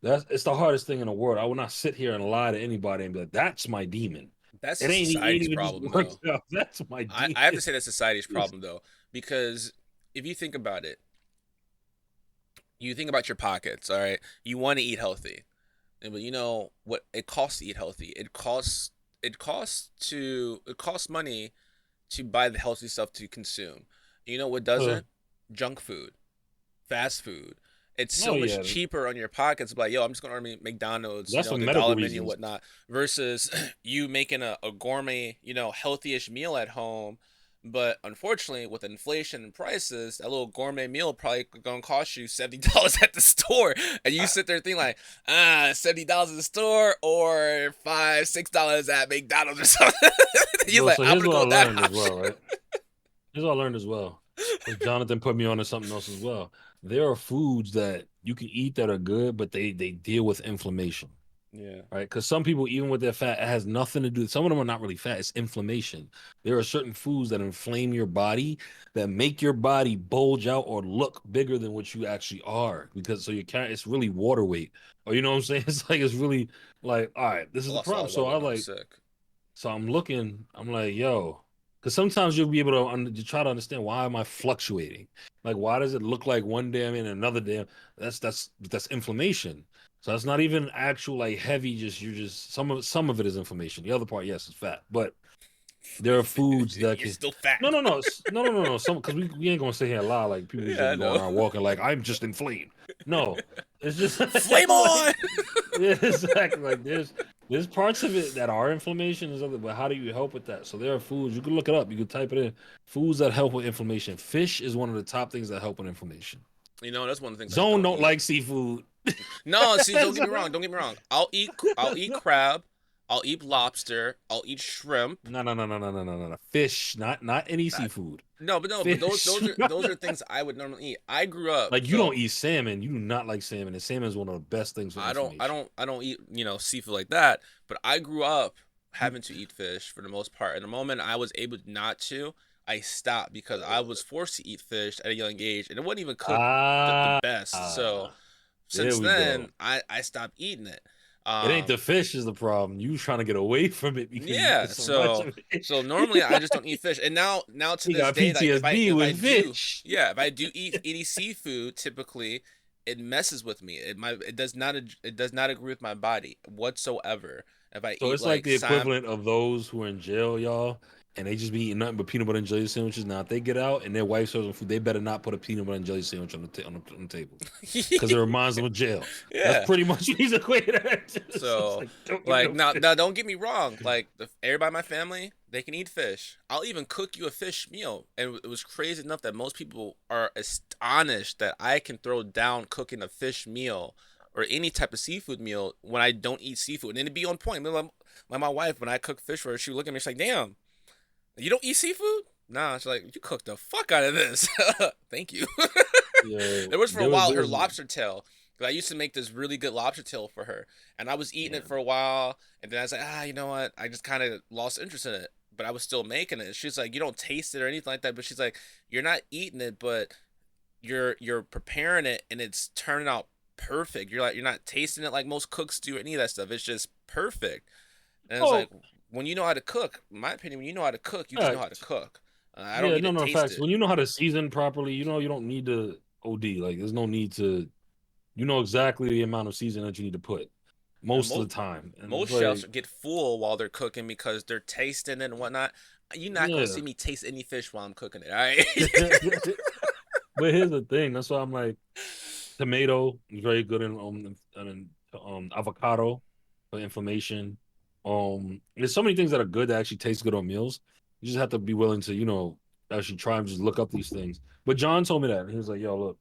It's the hardest thing in the world. I will not sit here and lie to anybody and be like, "That's my demon." That's It a ain't society's even just problem, works though. out. That's my I have to demon. say that's society's problem, though, because if you think about it, you think about your pockets, all right? You want to eat healthy. But you know what it costs to eat healthy? It costs money to buy the healthy stuff to consume. You know what Uh, doesn't? Junk food, fast food. It's oh so much yeah, cheaper on your pockets. But like, yo, I'm just gonna order McDonald's, that's for the medical dollar menu and reasons. whatnot, versus you making a gourmet, healthy-ish meal at home. But unfortunately, with inflation and prices, that little gourmet meal probably gonna cost you $70 at the store, and you sit there thinking like, $70 at the store or $5, $6 at McDonald's or something. You're Bro, like, so I'm here's gonna what go I with that learned as well, option. right? Here's what I learned as well. Because Jonathan put me on to something else as well. There are foods that you can eat that are good, but they deal with inflammation. Yeah. Right? Because some people, even with their fat, it has nothing to do. Some of them are not really fat; it's inflammation. There are certain foods that inflame your body that make your body bulge out or look bigger than what you actually are. Because so you can't. It's really water weight, or you know what I'm saying? It's like it's really like, all right, this I is the lost a lot problem. of So weight I when I was like, sick. so I'm looking. I'm like, yo. Because sometimes you'll be able to try to understand why am I fluctuating? Like, why does it look like one day I'm in another day? That's inflammation. So that's not even actual like heavy. Just you're just some of it is inflammation. The other part, yes, is fat. But there are foods that You're can. still No, fat. no, no, no, no, no, no. Some because we ain't gonna sit here and lie like people just Yeah, I be going know. around walking like I'm just inflamed. No, it's just Flame like on. yeah, exactly. Like there's parts of it that are inflammation and other, but how do you help with that? So there are foods you can look it up. You can type it in. Foods that help with inflammation. Fish is one of the top things that help with inflammation. That's one of the things I Zone don't don't eat. like seafood. No, see, don't get me wrong. Don't get me wrong. I'll eat crab. I'll eat lobster. I'll eat shrimp. No, no, no, no, no, no, no, no, no. Fish, not any That, seafood. but those Fish. those are things I would normally eat. I grew up, Like you so don't eat salmon. You do not like salmon, and salmon is one of the best things for inflammation. I don't eat seafood like that. But I grew up having to eat fish for the most part. And the moment I was able not to, I stopped because I was forced to eat fish at a young age, and it wasn't even cooked the Ah, best. So there since we then, go. I stopped eating it. It ain't Um, the fish is the problem. You trying to get away from it because you yeah. eat so much of it. So normally I just don't eat fish, and now to You this got day, like PTSD with fish. if I do eat any seafood, typically it messes with me. It does not agree with my body whatsoever. If I So eat it's like like the salmon, equivalent of those who are in jail, y'all, and they just be eating nothing but peanut butter and jelly sandwiches. Now, if they get out and their wife serves them food, they better not put a peanut butter and jelly sandwich on the table because it reminds them of jail. That's yeah. pretty much what he's equated that to. So it's So, like, don't give me like, no fish. now, don't get me wrong. Like, everybody in my family, they can eat fish. I'll even cook you a fish meal. And it was crazy enough that most people are astonished that I can throw down cooking a fish meal or any type of seafood meal when I don't eat seafood. And it'd be on point. Like my wife, when I cook fish for her, she would look at me, she's like, damn, you don't eat seafood? Nah, she's like, you cooked the fuck out of this. Thank you. Yo, It was for a while there her was lobster tail. 'Cause I used to make this really good lobster tail for her, and I was eating it for a while, and then I was like, you know what? I just kind of lost interest in it, but I was still making it. She's like, you don't taste it or anything like that, but she's like, you're not eating it, but you're preparing it, and it's turning out perfect. You're not tasting it like most cooks do, or any of that stuff. It's just perfect, and it's oh like when you know how to cook. In my opinion, when you know how to cook, you just know how to facts. cook. I don't Yeah, need to no, no taste facts. it. When you know how to season properly, you don't need to OD. Like there's no need to. You know exactly the amount of seasoning that you need to put And most of the time, and it's most chefs like get full while they're cooking because they're tasting it and whatnot. You're not gonna Yeah. see me taste any fish while I'm cooking it. All right. But here's the thing. That's why I'm like, tomato is very good in avocado for inflammation. There's so many things that are good that actually taste good on meals. You just have to be willing to, actually try and just look up these things. But John told me that. He was like, "Yo, look,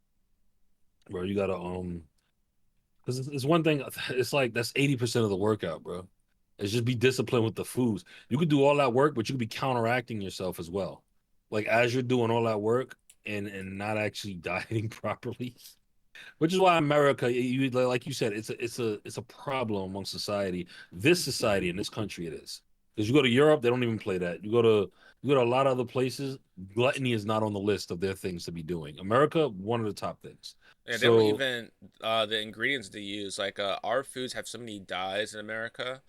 bro, you gotta because it's one thing. It's like that's 80% of the workout, bro. It's just be disciplined with the foods. You could do all that work, but you could be counteracting yourself as well. Like as you're doing all that work and not actually dieting properly, which is why America, like you said, it's a problem among society. This society in this country, it is. Because you go to Europe, they don't even play that. You go to a lot of other places, gluttony is not on the list of their things to be doing. America, one of the top things. Yeah, they don't So even the ingredients they use. Like our foods have so many dyes in America,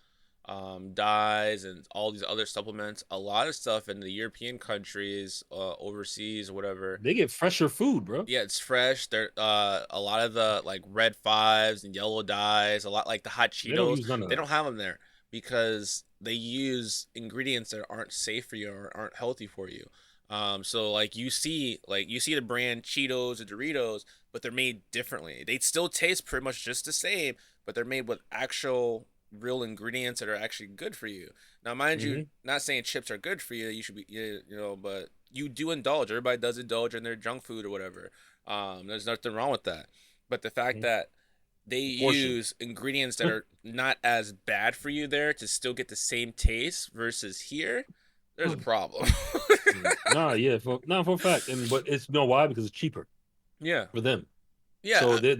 dyes and all these other supplements. A lot of stuff in the European countries, overseas, or whatever. they get fresher food, bro. Yeah, it's fresh. There, a lot of the like red fives and yellow dyes, a lot like the hot They don't Cheetos, use none of they that. don't have them there because they use ingredients that aren't safe for you or aren't healthy for you. So like you see the brand Cheetos or Doritos, but they're made differently. They still taste pretty much just the same, but they're made with actual real ingredients that are actually good for you. Now, mind you, Hmm. not saying chips are good for you. You should be, but you do indulge. Everybody does indulge in their junk food or whatever. There's nothing wrong with that. But the fact Hmm. that they Portion. use ingredients that are not as bad for you there to still get the same taste versus here, there's a problem. Nah, yeah, for a fact. And but it's why? Because it's cheaper Yeah. for them. So Yeah.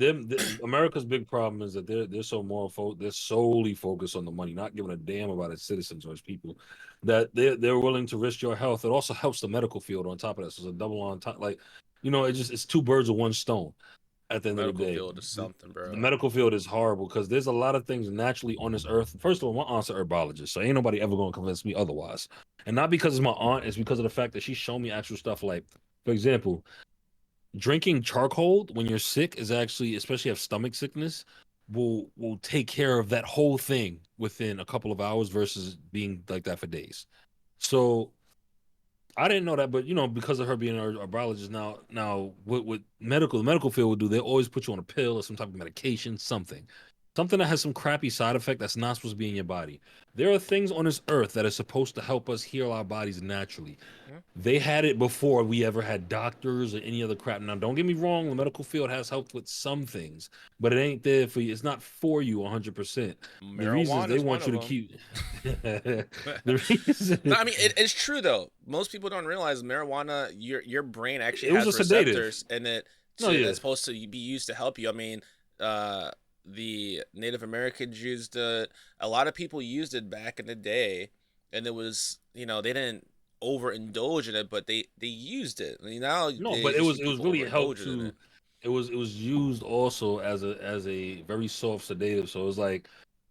America's big problem is that they're so they're solely focused on the money, not giving a damn about its citizens or its people. That they're willing to risk your health. It also helps the medical field on top of that. So it's a double on top. Like, it's two birds with one stone. At the The end of the medical day, field is something, the bro. medical field is horrible because there's a lot of things naturally on this earth. First of all, my aunt's a herbologist, so ain't nobody ever gonna convince me otherwise. And not because it's my aunt, it's because of the fact that she's shown me actual stuff. Like, for example, drinking charcoal when you're sick is actually, especially have stomach sickness, will take care of that whole thing within a couple of hours versus being like that for days. So I didn't know that, but because of her being a biologist now what the medical field would do, they always put you on a pill or some type of medication, something that has some crappy side effect that's not supposed to be in your body. There are things on this earth that are supposed to help us heal our bodies naturally. Hmm? They had it before we ever had doctors or any other crap. Now, don't get me wrong, the medical field has helped with some things, but it ain't there for you. It's not for you 100%. The reason is Marijuana they is one want you of to them. keep the No, reason I mean it's true though. Most people don't realize marijuana. Your brain actually it was a has sedative. receptors in it No, that's yeah. supposed to be used to help you. I mean, the Native Americans used it. A lot of people used it back in the day, and it was they didn't overindulge in it, but they used it. I mean, No, but nowadays it you see was it was people really helped overindulging in to it. it was used also as a very soft sedative. So it was like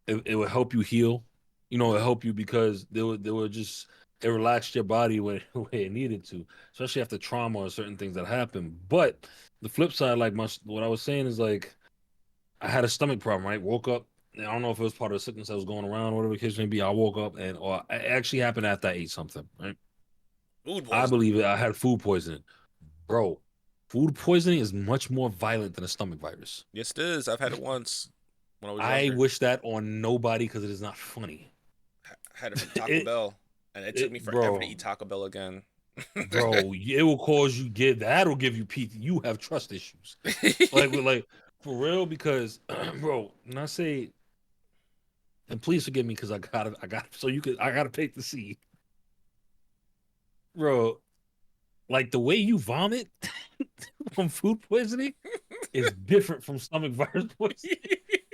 it would help you heal. It Hmm. help you because they were just it relaxed your body when where it needed to, especially after trauma or certain things that happen. But the flip side, like what I was saying is like I had a stomach problem, right? Woke up. I don't know if it was part of the sickness that was going around, whatever the case may be. I woke up or it actually happened after I ate something, right? Food I poisoning. believe it. I had food poisoning. Bro, food poisoning is much more violent than a stomach virus. Yes, it is. I've had it once when I was I younger. wish that on nobody because it is not funny. I had it from Taco it, Bell, and it took me forever to bro, eat Taco Bell again. it will cause you that'll give you PT. You have trust issues, like for real. Because, bro, when I say, and please forgive me because I got so you could I gotta take the seat, bro. Like the way you vomit from food poisoning is different from stomach virus poisoning.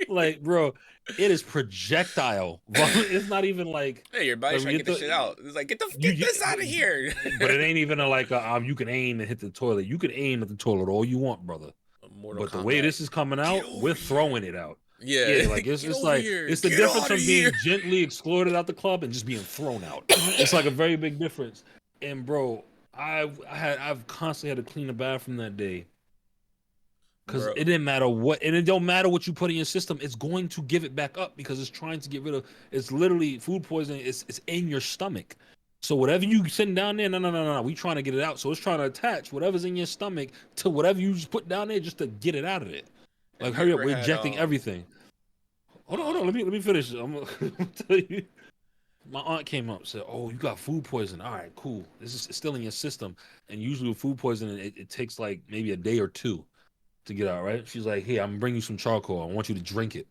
Like, bro, it is projectile vomit. It's not even Hey, your like body's when trying to you get this shit out. It's like get this out of here. but it ain't even like you can aim and hit the toilet. You can aim at the toilet all you want, brother. Mortal But the way Kombat. this is coming Get out, over we're here. throwing it out. Yeah, Yeah, like it's get it's over like here. it's the Get difference out of from here. being gently excluded out the club and just being thrown out. It's like a very big difference. And bro, I've constantly had to clean the bathroom that day because Bro, it didn't matter what, and it don't matter what you put in your system. It's going to give it back up because it's trying to get rid of. It's literally food poisoning. It's in your stomach. So whatever you sitting down there, no, no, no, no, no. We trying to get it out. So it's trying to attach whatever's in your stomach to whatever you just put down there just to get it out of it. Have Like you hurry up, ever we're had injecting everything. Hold on. uh Let me finish. I'm gonna tell you. My aunt came up said, "Oh, you got food poisoning. All right, cool. This is still in your system. And usually with food poisoning, it takes like maybe a day or two to get out. Right? She's like, "Hey, I'm bringing you some charcoal. I want you to drink it."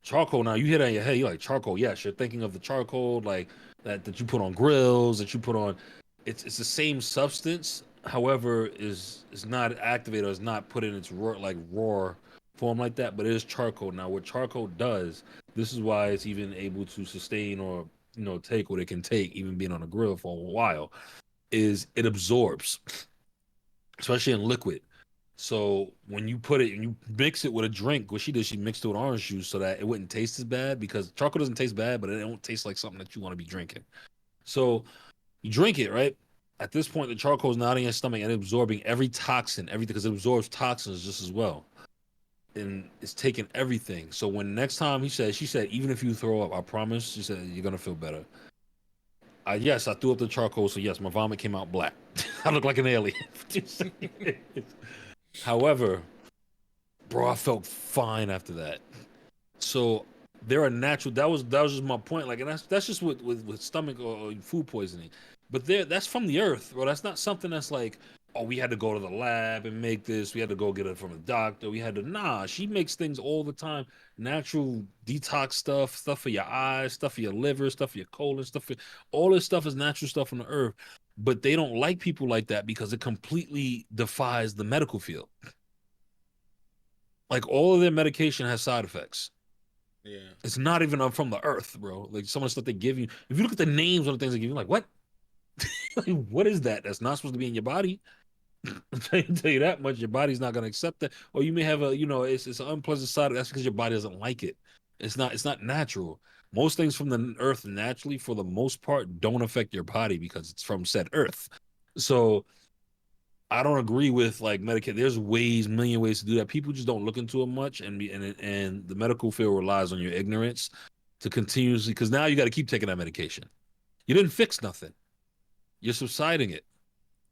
Charcoal. Now you hear that in your head, you're like charcoal. Yes, you're thinking of the charcoal like that you put on grills, that you put on. It's the same substance. However, is not activated or is not put in its raw form like that. But it is charcoal. Now, what charcoal does, this is why it's even able to sustain or take what it can take, even being on a grill for a while, is it absorbs, especially in liquid. So when you put it and you mix it with a drink, what she did, she mixed it with orange juice so that it wouldn't taste as bad because charcoal doesn't taste bad, but it don't taste like something that you want to be drinking. So you drink it, right? At this point, the charcoal is not in your stomach and absorbing every toxin, everything, because it absorbs toxins just as well. And it's taking everything. So when next time she said, even if you throw up, I promise, she said, you're gonna feel better. Yes, I threw up the charcoal, so yes, my vomit came out black. I look like an alien. However, bro, I felt fine after that. So there are natural. That was just my point. Like, and that's just with stomach or food poisoning. But that's from the earth, bro. That's not something that's like, oh, we had to go to the lab and make this. We had to go get it from a doctor. We had to. Nah, she makes things all the time. Natural detox stuff for your eyes, stuff for your liver, stuff for your colon, all this stuff is natural stuff from the earth. But they don't like people like that because it completely defies the medical field. Like all of their medication has side effects. yeah. It's not even from the earth, bro. Like some of the stuff they give you. If you look at the names of the things they give you, like what? Like, what is that? That's not supposed to be in your body. I can tell you that much. Your body's not going to accept that. Or you may have it's an unpleasant side. That's because your body doesn't like it. It's not natural. Most things from the earth naturally, for the most part, don't affect your body because it's from said earth. So I don't agree with like Medicaid. There's million ways to do that. People just don't look into it much, and the medical field relies on your ignorance to continuously because now you got to keep taking that medication. You didn't fix nothing. You're subsiding it,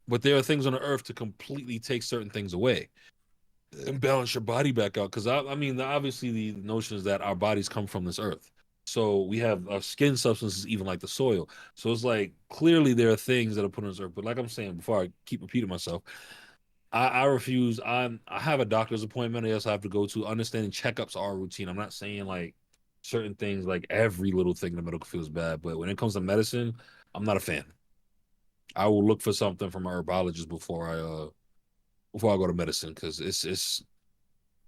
but there are things on the earth to completely take certain things away and balance your body back out. Because I mean, obviously the notion is that our bodies come from this earth. So we have our skin substances, even like the soil. So it's like clearly there are things that are put on this earth. But like I'm saying before, I keep repeating myself. I refuse. I have a doctor's appointment. I also have to go to. Understanding checkups are routine. I'm not saying like certain things like every little thing in the medical field is bad, but when it comes to medicine, I'm not a fan. I will look for something from a herbologist before I go to medicine because it's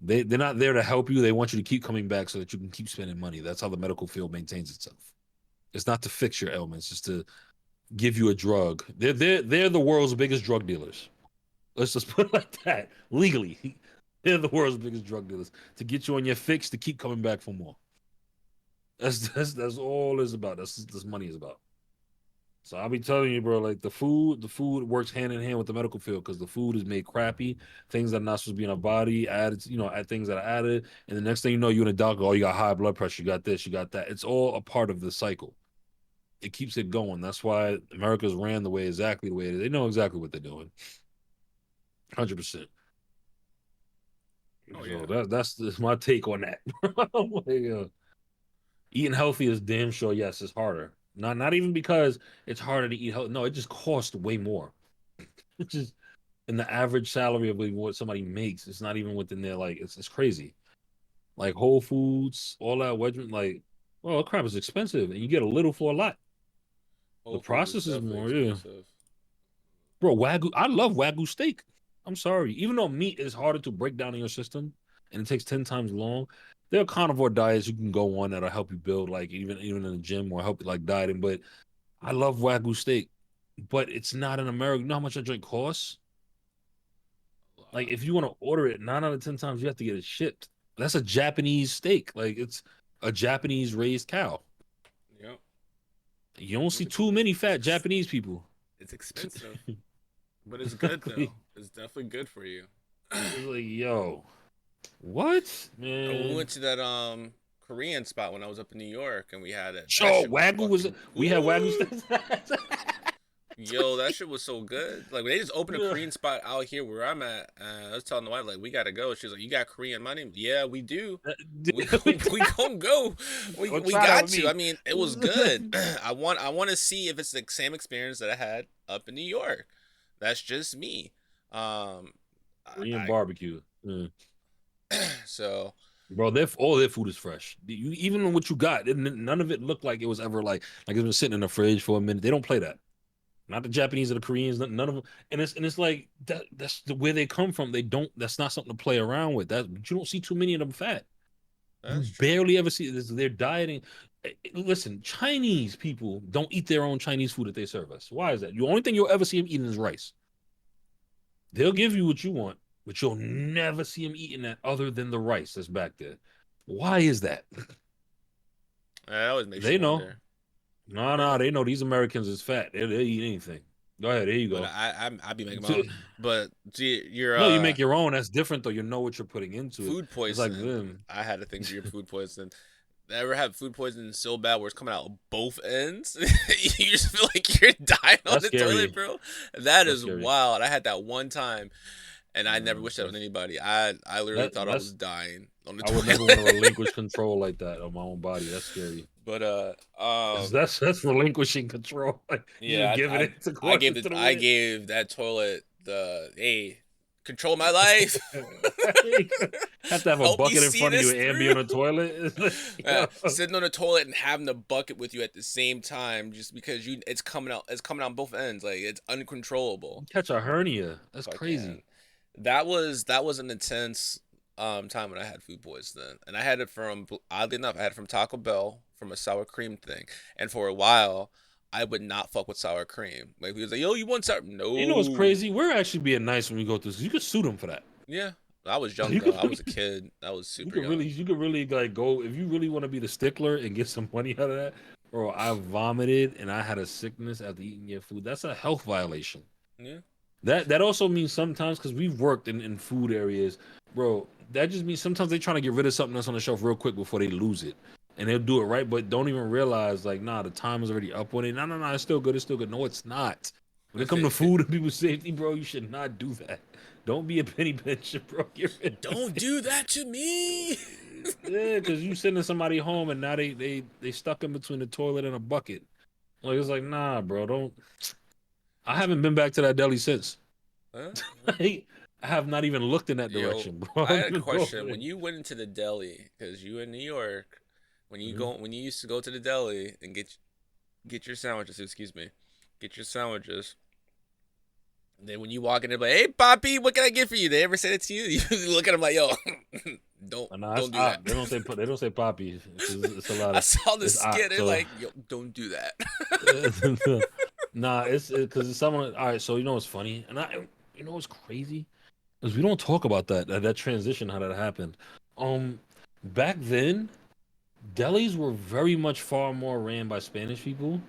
they're not there to help you. They want you to keep coming back so that you can keep spending money. That's how the medical field maintains itself. It's not to fix your ailments. It's to give you a drug. They're the world's biggest drug dealers. Let's just put it like that. Legally, they're the world's biggest drug dealers to get you on your fix to keep coming back for more. That's all it's about. That's what this money is about. So I'll be telling you, bro, like the food works hand in hand with the medical field because the food is made crappy, things that are not supposed to be in our body, added, add things that are added, and the next thing you know, you're in a doctor, oh, you got high blood pressure, you got this, you got that. It's all a part of the cycle. It keeps it going. That's why America's ran exactly the way it is. They know exactly what they're doing, 100%. Oh So yeah. that's my take on that. Like, eating healthy is damn sure yes, it's harder. Not even because it's harder to eat healthy. No, it just costs way more. It's just in the average salary of what somebody makes. It's not even within their like. It's crazy. Like Whole Foods, all that wedgement. Like, well, crap is expensive, and you get a little for a lot. The Whole Foods is process is definitely more, yeah. expensive. Bro, Wagyu. I love Wagyu steak. I'm sorry. Even though meat is harder to break down in your system and it takes 10 times long, there are carnivore diets you can go on that'll help you build, like even in the gym or help you like dieting. But I love Wagyu steak. But it's not in America. You know how much that drink costs? A Like lot. if you want to order it, 9 out of 10 times you have to get it shipped. That's a Japanese steak. Like it's a Japanese raised cow. Yep. You don't It's see ex- too it's many it's, fat ex- Japanese people. it's expensive, but it's good though. Exactly. It's definitely good for you. It's like, yo, what, We man? went to that Korean spot when I was up in New York, and we had it. That Sure, shit was Wagyu was fucking we had Wagyu good. steaks. Yo, that shit was so good. Like when they just opened a Yeah. Korean spot out here where I'm at, I was telling the wife like we gotta go. She's like, "You got Korean money?" Yeah, we do. We we gonna go. We Don't we try that got with to. I me. mean, it was good. I want to see if it's the same experience that I had up in New York. That's just me. Um, Korean I barbecue. Mm. so Bro, all their food is fresh. Even what you got, none of it looked like it was ever like it's been sitting in the fridge for a minute. They don't play that. Not the Japanese or the Koreans, none of them. And it's like that's the where they come from. They don't. That's not something to play around with. That you don't see too many of them fat. You that's true. barely ever see this. They're dieting. Listen, Chinese people don't eat their own Chinese food that they serve us. Why is that? The only thing you'll ever see them eating is rice. They'll give you what you want, but you'll never see them eating that other than the rice that's back there. Why is that? That always makes you They know. wonder. No, But no, they know these Americans is fat. They eat anything. Go ahead. There you but go. I be making my own. But see, your No, you make your own. That's different, though. You know what you're putting into it. food It's like poisoning. them. I had a thing for your food poisoning. Ever have food poisoning so bad where it's coming out both ends? You just feel like you're dying on That's the toilet, scary. bro. That That's is scary. wild. I had that one time, and I never No, wish that on anybody. I literally thought I was that's. dying on the I would never want to toilet. relinquish control like that of my own body. That's scary. But That's relinquishing control. Like you just yeah, giving I it to I course gave through I it. gave that toilet the hey, control my life. Have to have a Help me bucket in see front of you this and be through. on a toilet. It's like, yo. Sitting on the toilet and having the bucket with you at the same time, just because it's coming out both ends, like it's uncontrollable. Catch a hernia. That's Fucking, crazy. that was an intense time when I had food poisoning, and I had it from oddly enough, I had it from Taco Bell from a sour cream thing, and for a while. I would not fuck with sour cream. Like he was like, "Yo, you want sour?" You know what's No. crazy? We're actually being nice when we go through this. You could sue them for that. Yeah, I was young You though. could, I was a kid. I was you super could really, young. you could really like go if you really want to be the stickler and get some money out of that. Bro, I vomited and I had a sickness after eating your food. That's a health violation. Yeah, That also means sometimes because we've worked in food areas, bro. That just means sometimes they're trying to get rid of something that's on the shelf real quick before they lose it, and they'll do it right, but don't even realize like, nah, the time is already up on it. No, no, no, it's still good. It's still good. No, it's not. When it if comes to it food and people's safety, bro, you should not do that. Don't be a penny pincher, bro. Get rid of don't it. do that to me. Yeah, because you sending somebody home and now they stuck in between the toilet and a bucket. Like it's like, nah, bro, don't. I haven't been back to that deli since. Huh? I have not even looked in that Yo, direction, bro. I I don't had a even go over question. there. When you went into the deli, because you in New York, Mhm. when you used to go to the deli and get your sandwiches, excuse me, get your sandwiches. And then when you walk in, they're like, "Hey, Poppy, what can I get for you?" They ever said it to you? You look at them like, "Yo, don't And nah, it's don't do that." op. They don't say poppy because it's a lot I of saw the it's op. skit. They're So like, "Yo, don't do that." nah, it's because it's someone. All right, so you know what's funny, and you know what's crazy is we don't talk about that transition how that happened. Um, back then, delis were very much far more ran by Spanish people.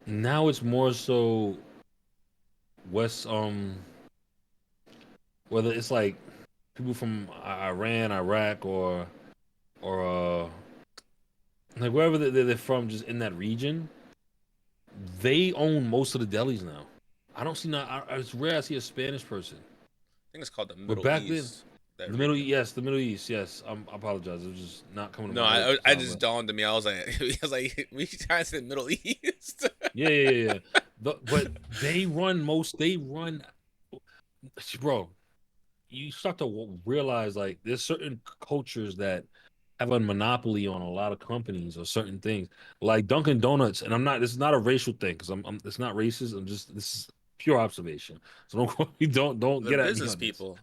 Now it's more so West. Whether it's like people from Iran, Iraq, or like wherever they're from, just in that region, they own most of the delis now. I don't see not. It's rare I see a Spanish person. I think it's called the But Middle back then, East. That the Middle region. East, yes, the Middle East, yes. I apologize. It was just not coming to No, my head at the I time. just But dawned on me. I was like, I was like, we trying to say Middle East. yeah, yeah, yeah, yeah. But they run most. They run, bro. You start to realize like there's certain cultures that have a monopoly on a lot of companies or certain things, like Dunkin' Donuts. And I'm not. This is not a racial thing because it's not racist. I'm just. This is pure observation. So don't They're get at me business on this. people.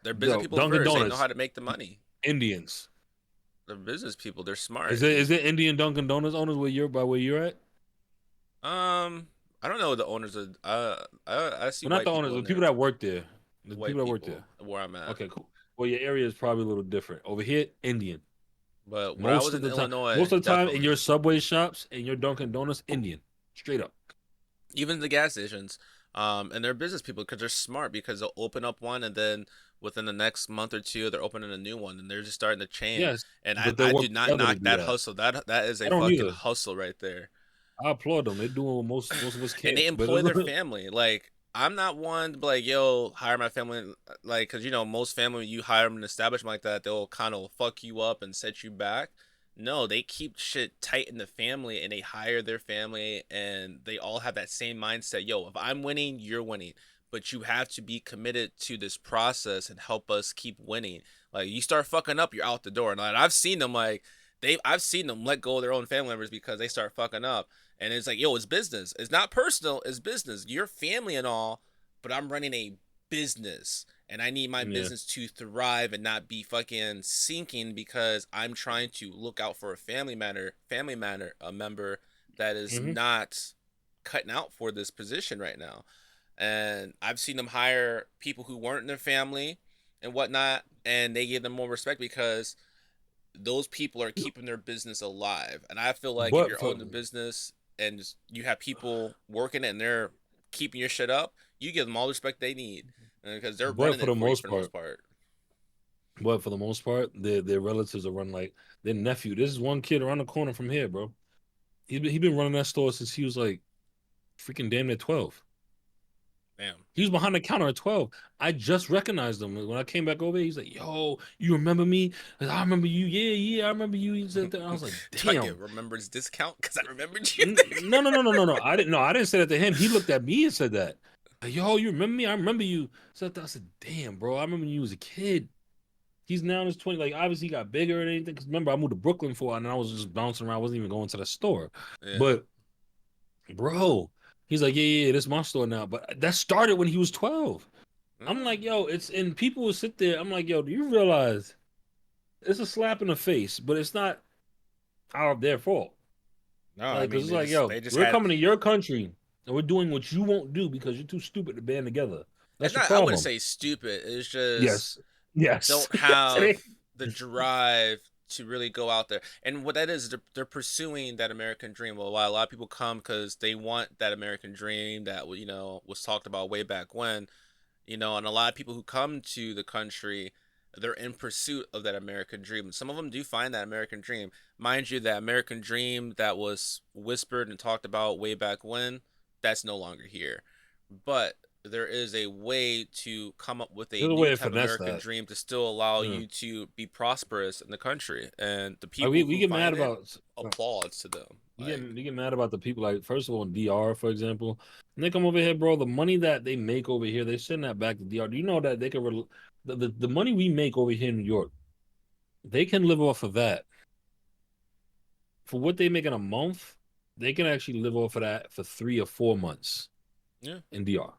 They're business Yo, people Dunkin' first. They know Donuts, how to make the money. Indians. They're business people. They're smart. Is there Indian Dunkin' Donuts owners where you're at? Um, I don't know the owners of. I see Well, not white the owners, people the in people there. that work there. The White people that work there. people where I'm at. Okay, cool. Well, your area is probably a little different. Over here, Indian. But where I Most was of in the time, Illinois, most of the time in definitely. your Subway shops and your Dunkin' Donuts, Indian, straight up. Even the gas stations, and they're business people because they're smart because they'll open up one and then within the next month or two, they're opening a new one, and they're just starting to chain. Yes, And I, but they I do work not together to knock do that that. hustle. That is I a don't fucking either. hustle right there. I applaud them. They're doing what most of us And can't. they But employ their family. Like I'm not one to be like, yo, hire my family. Like, cause most family you hire them in an establishment like that, they'll kind of fuck you up and set you back. No, they keep shit tight in the family and they hire their family and they all have that same mindset. Yo, if I'm winning, you're winning. But you have to be committed to this process and help us keep winning. Like you start fucking up, you're out the door. And like, I've seen them let go of their own family members because they start fucking up. And it's like, yo, it's business. It's not personal. It's business. You're family and all, but I'm running a business, and I need my yeah. business to thrive and not be fucking sinking because I'm trying to look out for a a member that is Hmm. not cutting out for this position right now. And I've seen them hire people who weren't in their family and whatnot, and they give them more respect because those people are keeping their business alive. And I feel like if But you're for owning a business and you have people working it and they're keeping your shit up, you give them all the respect they need because they're but running for it the for you most for the most part, part. their relatives are run like their nephew. This is one kid around the corner from here, bro. He been running that store since he was like freaking damn near 12. Damn. He was behind the counter at 12. I just recognized him when I came back over. He's like, "Yo, you remember me? I remember you. Yeah, yeah, I remember you." He said that. I was like, Do I "Damn." get remembrance discount because I remembered you? No, no, no, no, no, no. I didn't. No, I didn't say that to him. He looked at me and said that. Like, yo, you remember me? I remember you. I said, "Damn, bro, I remember you as a kid." He's now in his 20. Like, obviously, he got bigger and anything. Because remember, I moved to Brooklyn for, and I was just bouncing around. I wasn't even going to the store. Yeah. But bro, he's like, "Yeah, yeah, this is my store now." But that started when he was 12. I'm like, Mm. yo, it's and people will sit there. I'm like, yo, do you realize it's a slap in the face, but it's not their fault. No, I Like, cause mean it's like, yo, they just we're had. coming to your country and we're doing what you won't do because you're too stupid to band together. It's That's your not. I wouldn't problem. say stupid. It's just Yes, yes, don't yes. It have is. the drive to really go out there. And what that is, they're pursuing that American dream. Well, why a lot of people come because they want that American dream that was talked about way back when. And a lot of people who come to the country, they're in pursuit of that American dream. Some of them do find that American dream. Mind you, that American dream that was whispered and talked about way back when, that's no longer here. But there is a way to come up with a There's a new way to type of finesse American that. dream to still allow Yeah. you to be prosperous in the country. And the Like we, people we who get mad find it, about applauds to them. you Like, get mad about the people like first of all in DR for example, and they come over here, bro. The money that they make over here, they send that back to DR. Do you know that they can the money we make over here in New York, they can live off of that for what they make in a month. They can actually live off of that for 3 or 4 months yeah, in DR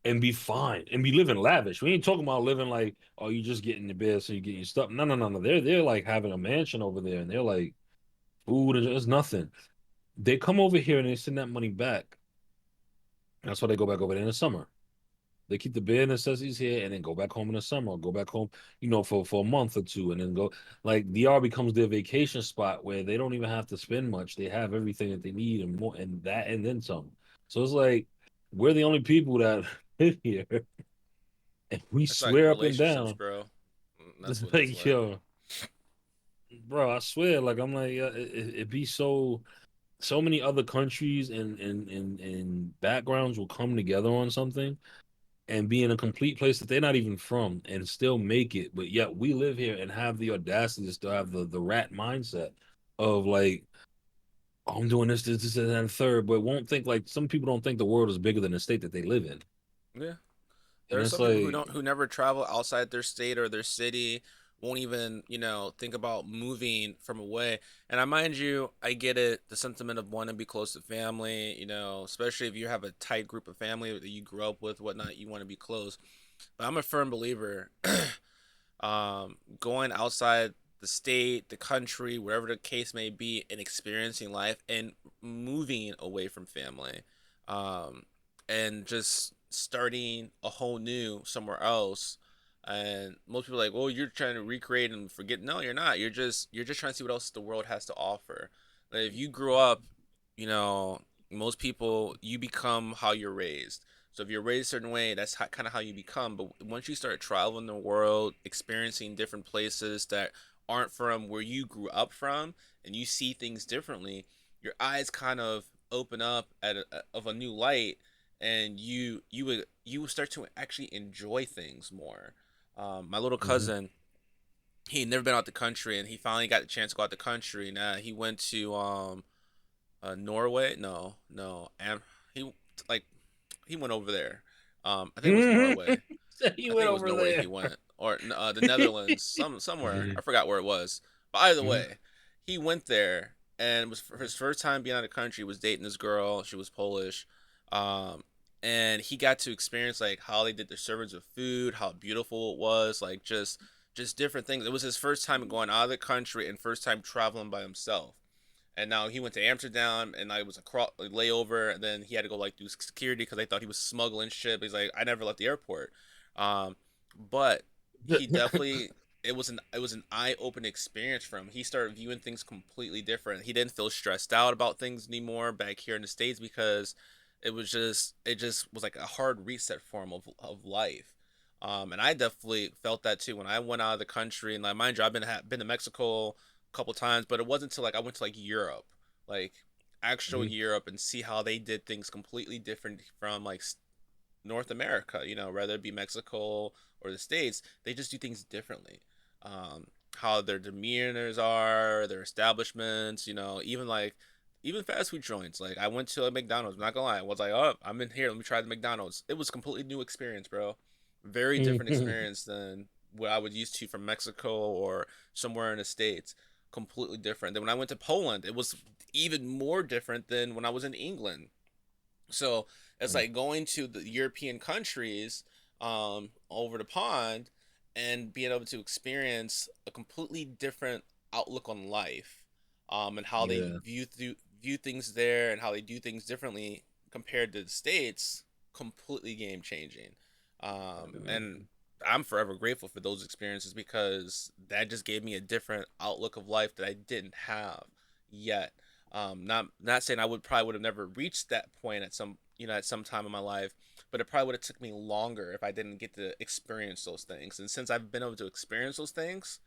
and be fine and be living lavish. We ain't talking about living like, oh, you just getting the bed so you get your stuff. No, no, no, no. They're like having a mansion over there, and they're like food and it's nothing. They come over here and they send that money back. That's why they go back over there in the summer. They keep the bare necessities here and then go back home in the summer or go back home, for a month or two and then go. Like DR becomes their vacation spot where they don't even have to spend much. They have everything that they need and more and that and then some. So it's like we're the only people that live here and we it's like swear up and relationships, down. bro. That's what it's Like, like. yo, bro, I swear, like I'm like, it be so many other countries and backgrounds will come together on something and be in a complete place that they're not even from and still make it. But yet we live here and have the audacity to still have the rat mindset of like, oh, I'm doing this, and that, third, but won't think like some people don't think the world is bigger than the state that they live in. Yeah. There And are it's some people like, who never travel outside their state or their city, won't even, think about moving from away. And I mind you, I get it, the sentiment of wanting to be close to family, especially if you have a tight group of family that you grew up with, whatnot, you want to be close. But I'm a firm believer, going outside the state, the country, wherever the case may be, and experiencing life and moving away from family, um, and just starting a whole new somewhere else. And most people are like, "Well, you're trying to recreate and forget." No, you're not. You're just trying to see what else the world has to offer. Like if you grew up, you know, most people you become how you're raised. So if you're raised a certain way, that's kind of how you become. But once you start traveling the world, experiencing different places that aren't from where you grew up from, and you see things differently, your eyes kind of open up of a new light, and you would start to actually enjoy things more. My little Hmm. cousin, he had never been out the country, and he finally got the chance to go out the country. Now he went to Norway. No, no, and he like he went over there. I think it was Norway. He I went think it was over Norway he there. went, or the Netherlands, somewhere. I forgot where it was. But either Mhm. way, he went there, and it was for his first time being out of the country. He was dating this girl. She was Polish, um, and he got to experience like how they did their servings of food, how beautiful it was, like just different things. It was his first time going out of the country and first time traveling by himself. And now he went to Amsterdam, and I was a layover, and then he had to go like do security because they thought he was smuggling shit. But he's like, I never left the airport. Um, but he definitely it was an eye opening experience for him. He started viewing things completely different. He didn't feel stressed out about things anymore back here in the States because it just was like a hard reset for him of life. And I definitely felt that too when I went out of the country. And like, mind you, I've been to Mexico a couple times, but it wasn't until like I went to like Europe, like actual Mhm. Europe, and see how they did things completely different from like North America. Whether it be Mexico or the States, they just do things differently. How their demeanors are, their establishments, even fast food joints. Like I went to a McDonald's. I'm not gonna lie, I was like, oh, I'm in here. Let me try the McDonald's. It was a completely new experience, bro. Very different experience than what I would used to from Mexico or somewhere in the States. Completely different. Then when I went to Poland, it was even more different than when I was in England. So it's like going to the European countries over the pond and being able to experience a completely different outlook on life, and how they Yeah. view things there and how they do things differently compared to the States. Completely game changing. And I'm forever grateful for those experiences because that just gave me a different outlook of life that I didn't have yet. Not saying I would have never reached that point at some time in my life, but it probably would have took me longer if I didn't get to experience those things. And since I've been able to experience those things,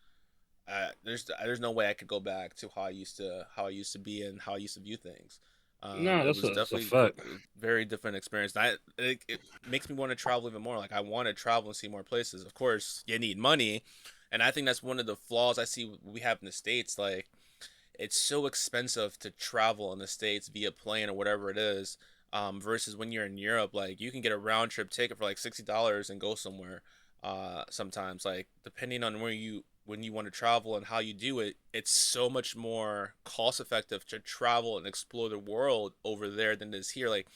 there's no way I could go back to how I used to be and how I used to view things. No, It that's was a definitely fact. a very different experience. It makes me want to travel even more. Like I want to travel and see more places. Of course, you need money, and I think that's one of the flaws I see we have in the States. Like it's so expensive to travel in the States via plane or whatever it is, versus when you're in Europe, like you can get a round trip ticket for like $60 and go somewhere. Sometimes, like depending on when you want to travel and how you do it, it's so much more cost effective to travel and explore the world over there than it is here. Like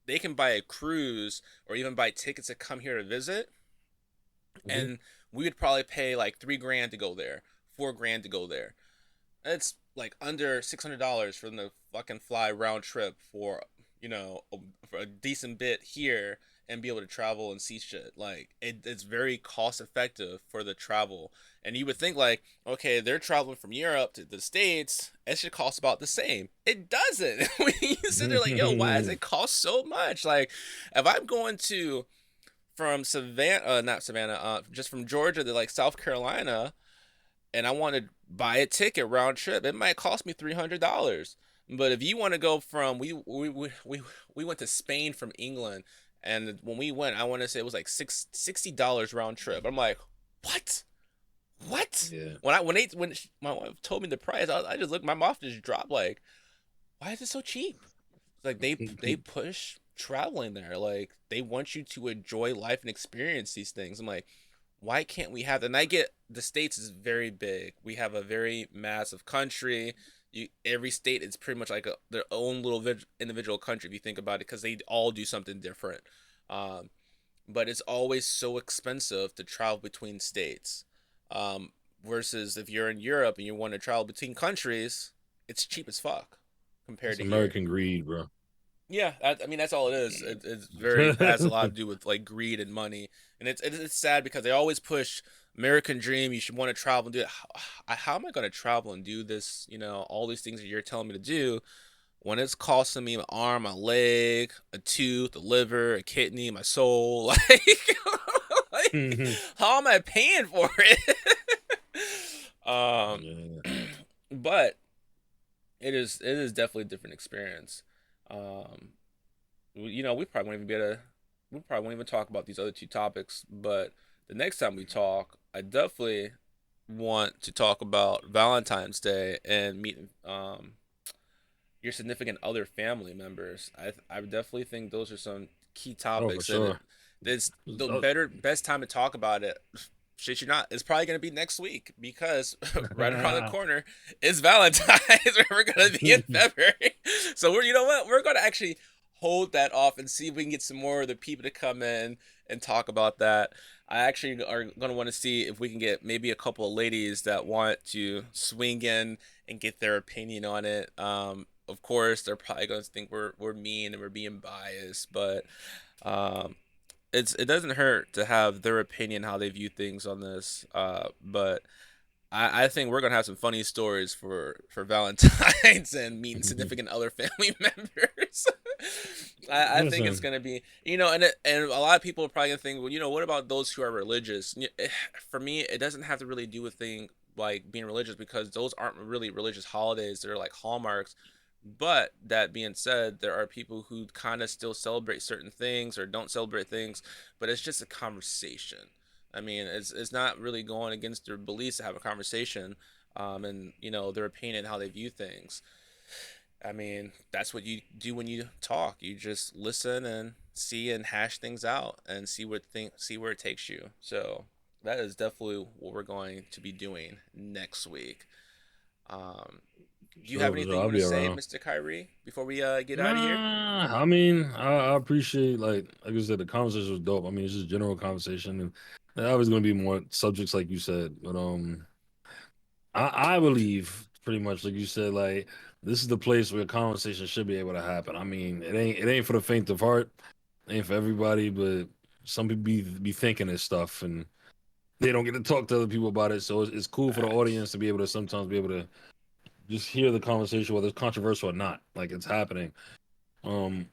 they can buy a cruise or even buy tickets to come here to visit, Hmm. and we would probably pay like 3 grand to go there, 4 grand to go there. It's like under $600 for them to fucking fly round trip for a decent bit here and be able to travel and see shit. Like it's very cost effective for the travel. And you would think like, okay, they're traveling from Europe to the States. It should cost about the same. It doesn't. When you sit there like, yo, why does it cost so much? Like, if I'm going to from Savannah, not Savannah, just from Georgia to like South Carolina, and I want to buy a ticket round trip, it might cost me $300. But if you want to go from we went to Spain from England, and when we went, I want to say it was like $60 round trip. I'm like, what? What? Yeah. When my wife told me the price, I just looked, my mouth just dropped. Like, why is it so cheap? Like they push traveling there. Like they want you to enjoy life and experience these things. I'm like, why can't we have that? And I get the States is very big. We have a very massive country. Every state is pretty much like their own little individual country if you think about it, because they all do something different. Um, but it's always so expensive to travel between states. Um, versus if you're in Europe and you want to travel between countries, it's cheap as fuck compared It's to here. American greed, bro. Yeah, I mean that's all it is. It has a lot to do with like greed and money, and it's sad because they always push American dream. You should want to travel and do it. How am I going to travel and do this? All these things that you're telling me to do, when it's costing me my arm, my leg, a tooth, a liver, a kidney, my soul, like Mhm. how am I paying for it? um, Yeah. but it is definitely a different experience. Um, we probably won't even be able to, we probably won't even talk about these other two topics, but the next time we talk, I definitely want to talk about Valentine's Day and meeting your significant other family members. I definitely think those are some key Oh, for topics, and sure. it's the Uh, best time to talk about it. Shit, you not. It's probably gonna be next week because right around the corner is Valentine's. We're gonna be in February, so you know what? We're gonna actually hold that off and see if we can get some more of the people to come in and talk about that. I actually are gonna want to see if we can get maybe a couple of ladies that want to swing in and get their opinion on it. Of course, they're probably going to think we're mean and we're being biased, but um, it doesn't hurt to have their opinion how they view things on this. But I think we're gonna have some funny stories for Valentine's and meeting significant other family members. I think it's Listen, gonna be, and a lot of people are probably gonna think, well, what about those who are religious? For me, it doesn't have to really do with thing like being religious because those aren't really religious holidays. They're like hallmarks. But that being said, there are people who kind of still celebrate certain things or don't celebrate things, but it's just a conversation. I mean, it's not really going against their beliefs to have a conversation, and their opinion, how they view things. I mean, that's what you do when you talk. You just listen and see and hash things out and see where it takes you. So that is definitely what we're going to be doing next week. Um, do you have for anything sure. you I'll want to be say, around. Mr. Kyrie, before we get out of here? Nah, I mean, I appreciate like I said, the conversation was dope. I mean, it's just general conversation, and there always going to be more subjects like you said. But I believe pretty much like you said, like this is the place where conversation should be able to happen. I mean, it ain't for the faint of heart, it ain't for everybody, but some people be thinking this stuff and they don't get to talk to other people about it. So it's cool for the Facts. audience to be able to sometimes be able to just hear the conversation, whether it's controversial or not. Like it's happening. Um,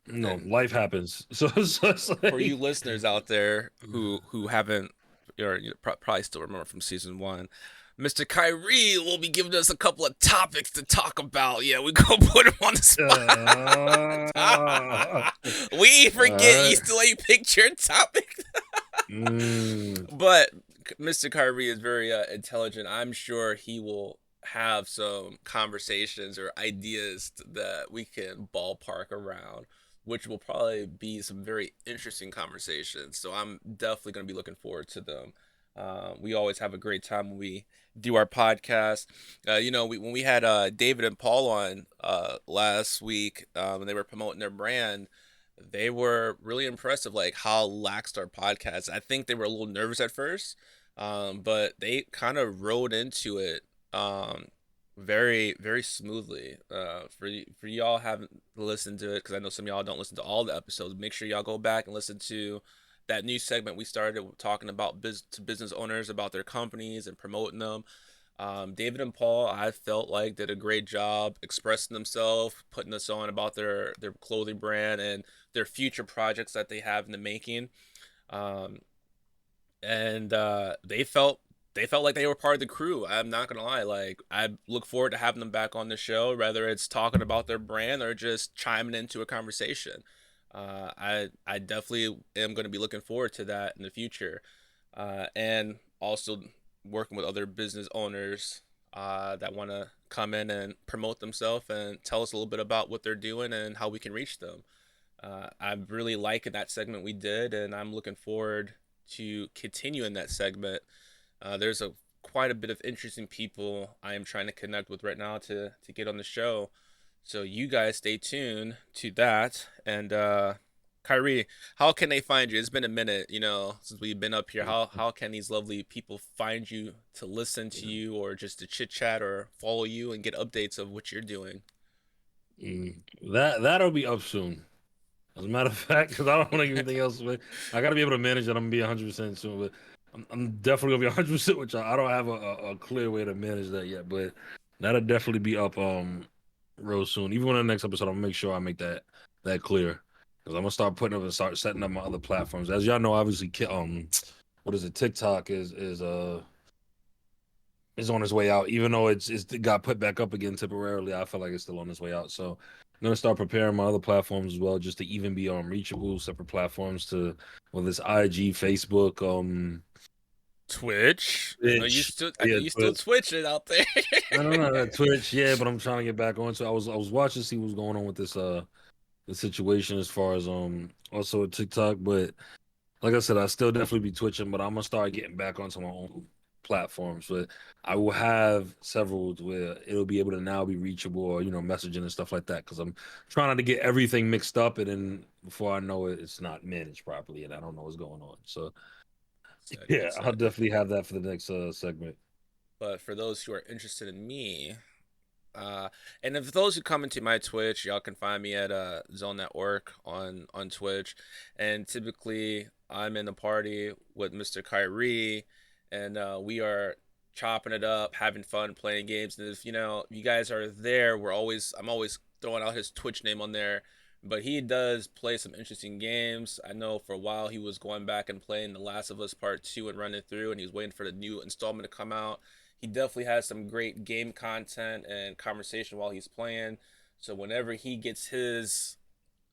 no, And life happens. So it's for you like, listeners out there who haven't or probably still remember from season one, Mr. Kyrie will be giving us a couple of topics to talk about. Yeah, we go put him on the all spot. We forget you right. still ain't picked your topic. Mm, But Mr. Kyrie is very intelligent. I'm sure he will have some conversations or ideas that we can ballpark around, which will probably be some very interesting conversations. So I'm definitely going to be looking forward to them. We always have a great time when we do our podcast. When we had David and Paul on last week, when they were promoting their brand, they were really impressive, like how laxed our podcast. I think they were a little nervous at first, but they kind of rode into it um, very, very smoothly. For y'all haven't listened to it, because I know some of y'all don't listen to all the episodes. Make sure y'all go back and listen to that new segment we started talking about to business owners about their companies and promoting them. David and Paul, I felt like did a great job expressing themselves, putting us on about their clothing brand and their future projects that they have in the making. Um, and they felt like they were part of the crew. I'm not gonna lie, like I look forward to having them back on the show, whether it's talking about their brand or just chiming into a conversation. I definitely am going to be looking forward to that in the future, and also working with other business owners that want to come in and promote themselves and tell us a little bit about what they're doing and how we can reach them. I really like that segment we did, and I'm looking forward to continuing that segment. There's a quite a bit of interesting people I am trying to connect with right now to get on the show. So you guys stay tuned to that. And Kyrie, how can they find you? It's been a minute, since we've been up here. How can these lovely people find you to listen to you or just to chit chat or follow you and get updates of what you're doing? mm. That'll be up soon. As a matter of fact, because I don't want to give anything else away. I got to be able to manage it. I'm gonna be 100% soon, but I'm definitely gonna be 100% with y'all. I don't have a clear way to manage that yet, but that'll definitely be up. real soon. Even on the next episode, I'm gonna make sure I make that clear because I'm gonna start putting up and start setting up my other platforms. As y'all know, obviously, what is it? TikTok is on its way out, even though it's got put back up again temporarily. I feel like it's still on its way out. So I'm gonna start preparing my other platforms as well, just to even be on reachable separate platforms to whether it's IG, Facebook, Twitch. Twitch, I know yeah, you still Twitch. twitching out there. I don't know Twitch, yeah, but I'm trying to get back onto. I was watching to see what's going on with this the situation as far as also TikTok, but like I said, I still definitely be twitching, but I'm gonna start getting back onto my own platforms. But I will have several where it'll be able to now be reachable or messaging and stuff like that because I'm trying not to get everything mixed up and then before I know it, it's not managed properly and I don't know what's going on. So Said, well yeah, I'll said. definitely have that for the next segment. But for those who are interested in me, and if those who come into my Twitch, y'all can find me at Zone Network on Twitch, and typically I'm in the party with Mr. Khyre, and we are chopping it up, having fun, playing games. And if you guys are there, I'm always throwing out his Twitch name on there. But he does play some interesting games. I know for a while he was going back and playing The Last of Us Part 2 and running through, and he was waiting for the new installment to come out. He definitely has some great game content and conversation while he's playing. So whenever he gets his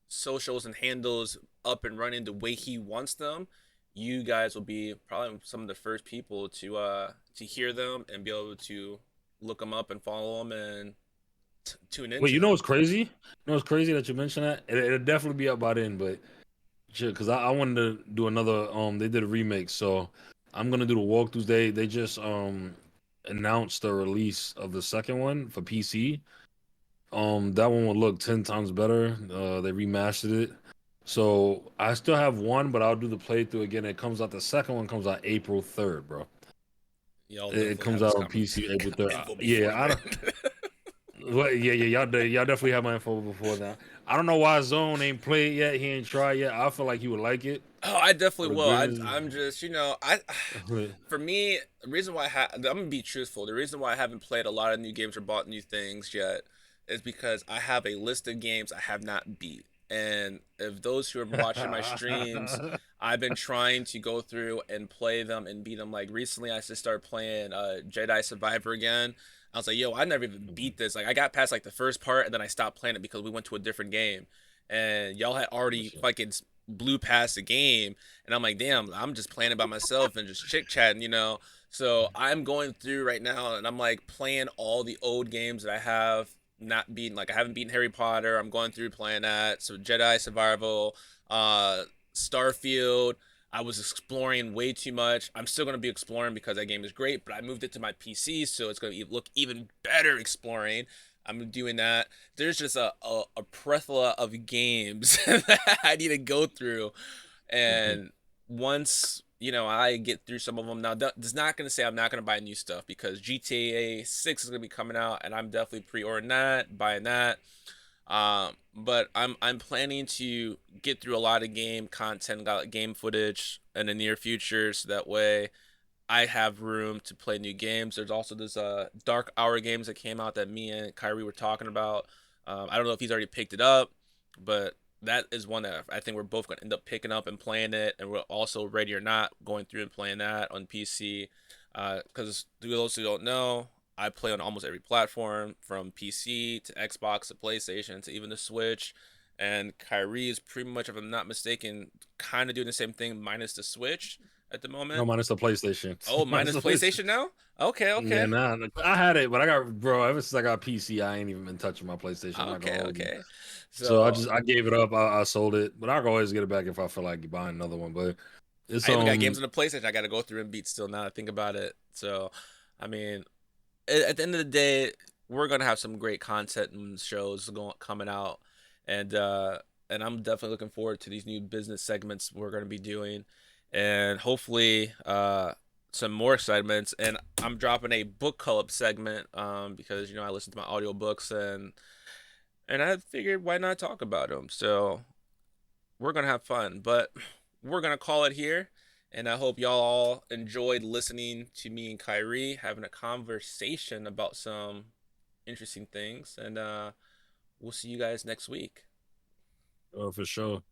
socials and handles up and running the way he wants them, you guys will be probably some of the first people to hear them and be able to look them up and follow them and tune Wait, into you know them. what's crazy? You know what's crazy that you mentioned that? It'll definitely be up by then, but sure, because I wanted to do another. They did a remake, so I'm gonna do the walkthroughs. They just announced the release of the second one for PC. That one will look 10 times better. They remastered it, so I still have one, but I'll do the playthrough again. It comes out. The second one comes out April 3rd, bro. Y'all It definitely have comes this out on PC April 3rd. info Yeah, I beforehand. don't. Well, yeah, y'all definitely have my info before that. I don't know why Zone ain't played yet. He ain't tried yet. I feel like he would like it. Oh, I For definitely the will. grid I'm just, I is, for me, the reason why I'm gonna be truthful. The reason why I haven't played a lot of new games or bought new things yet is because I have a list of games I have not beat. And if those who are watching my streams, I've been trying to go through and play them and beat them. Like recently, I just started playing Jedi Survivor again. I was like, yo, I never even beat this. Like I got past like the first part and then I stopped playing it because we went to a different game, and y'all had already fucking blew past the game, and I'm like, damn, I'm just playing it by myself and just chit chatting. So I'm going through right now, and I'm like playing all the old games that I have not beaten. Like I haven't beaten Harry Potter. I'm going through playing that. So Jedi Survival, Starfield. I was exploring way too much. I'm still gonna be exploring because that game is great, but I moved it to my PC, so it's gonna look even better exploring. I'm doing that. There's just a plethora of games that I need to go through, and once I get through some of them. Now that's not going to say I'm not going to buy new stuff, because GTA 6 is going to be coming out, and I'm definitely pre-ordering that, buying that. But I'm planning to get through a lot of game content, got game footage in the near future, so that way I have room to play new games. There's also this Dark Hour games that came out that me and Khyre were talking about. I don't know if he's already picked it up, but that is one that I think we're both going to end up picking up and playing it, and we're also ready or not going through and playing that on PC. Because those who don't know, I play on almost every platform, from PC to Xbox to PlayStation to even the Switch. And Kyrie is pretty much, if I'm not mistaken, kind of doing the same thing minus the Switch at the no, moment. minus the PlayStation. Oh, Minus minus the PlayStation. PlayStation now? Okay, Yeah, okay. nah, I had it, but I got bro. Ever since I got PC, I ain't even been touching my PlayStation. I'm not gonna Okay, hold you. okay. So So I gave it up. I sold it, but I can always get it back if I feel like buying another one. But it's I even got games on the PlayStation I got to go through and beat still, now that I think about it. So, I mean, at the end of the day, we're gonna have some great content and shows coming out, and I'm definitely looking forward to these new business segments we're gonna be doing, and hopefully some more segments. And I'm dropping a book club segment, because I listen to my audiobooks, and I figured why not talk about them. So we're gonna have fun, but we're gonna call it here. And I hope y'all all enjoyed listening to me and Kyrie having a conversation about some interesting things. And we'll see you guys next week. For sure.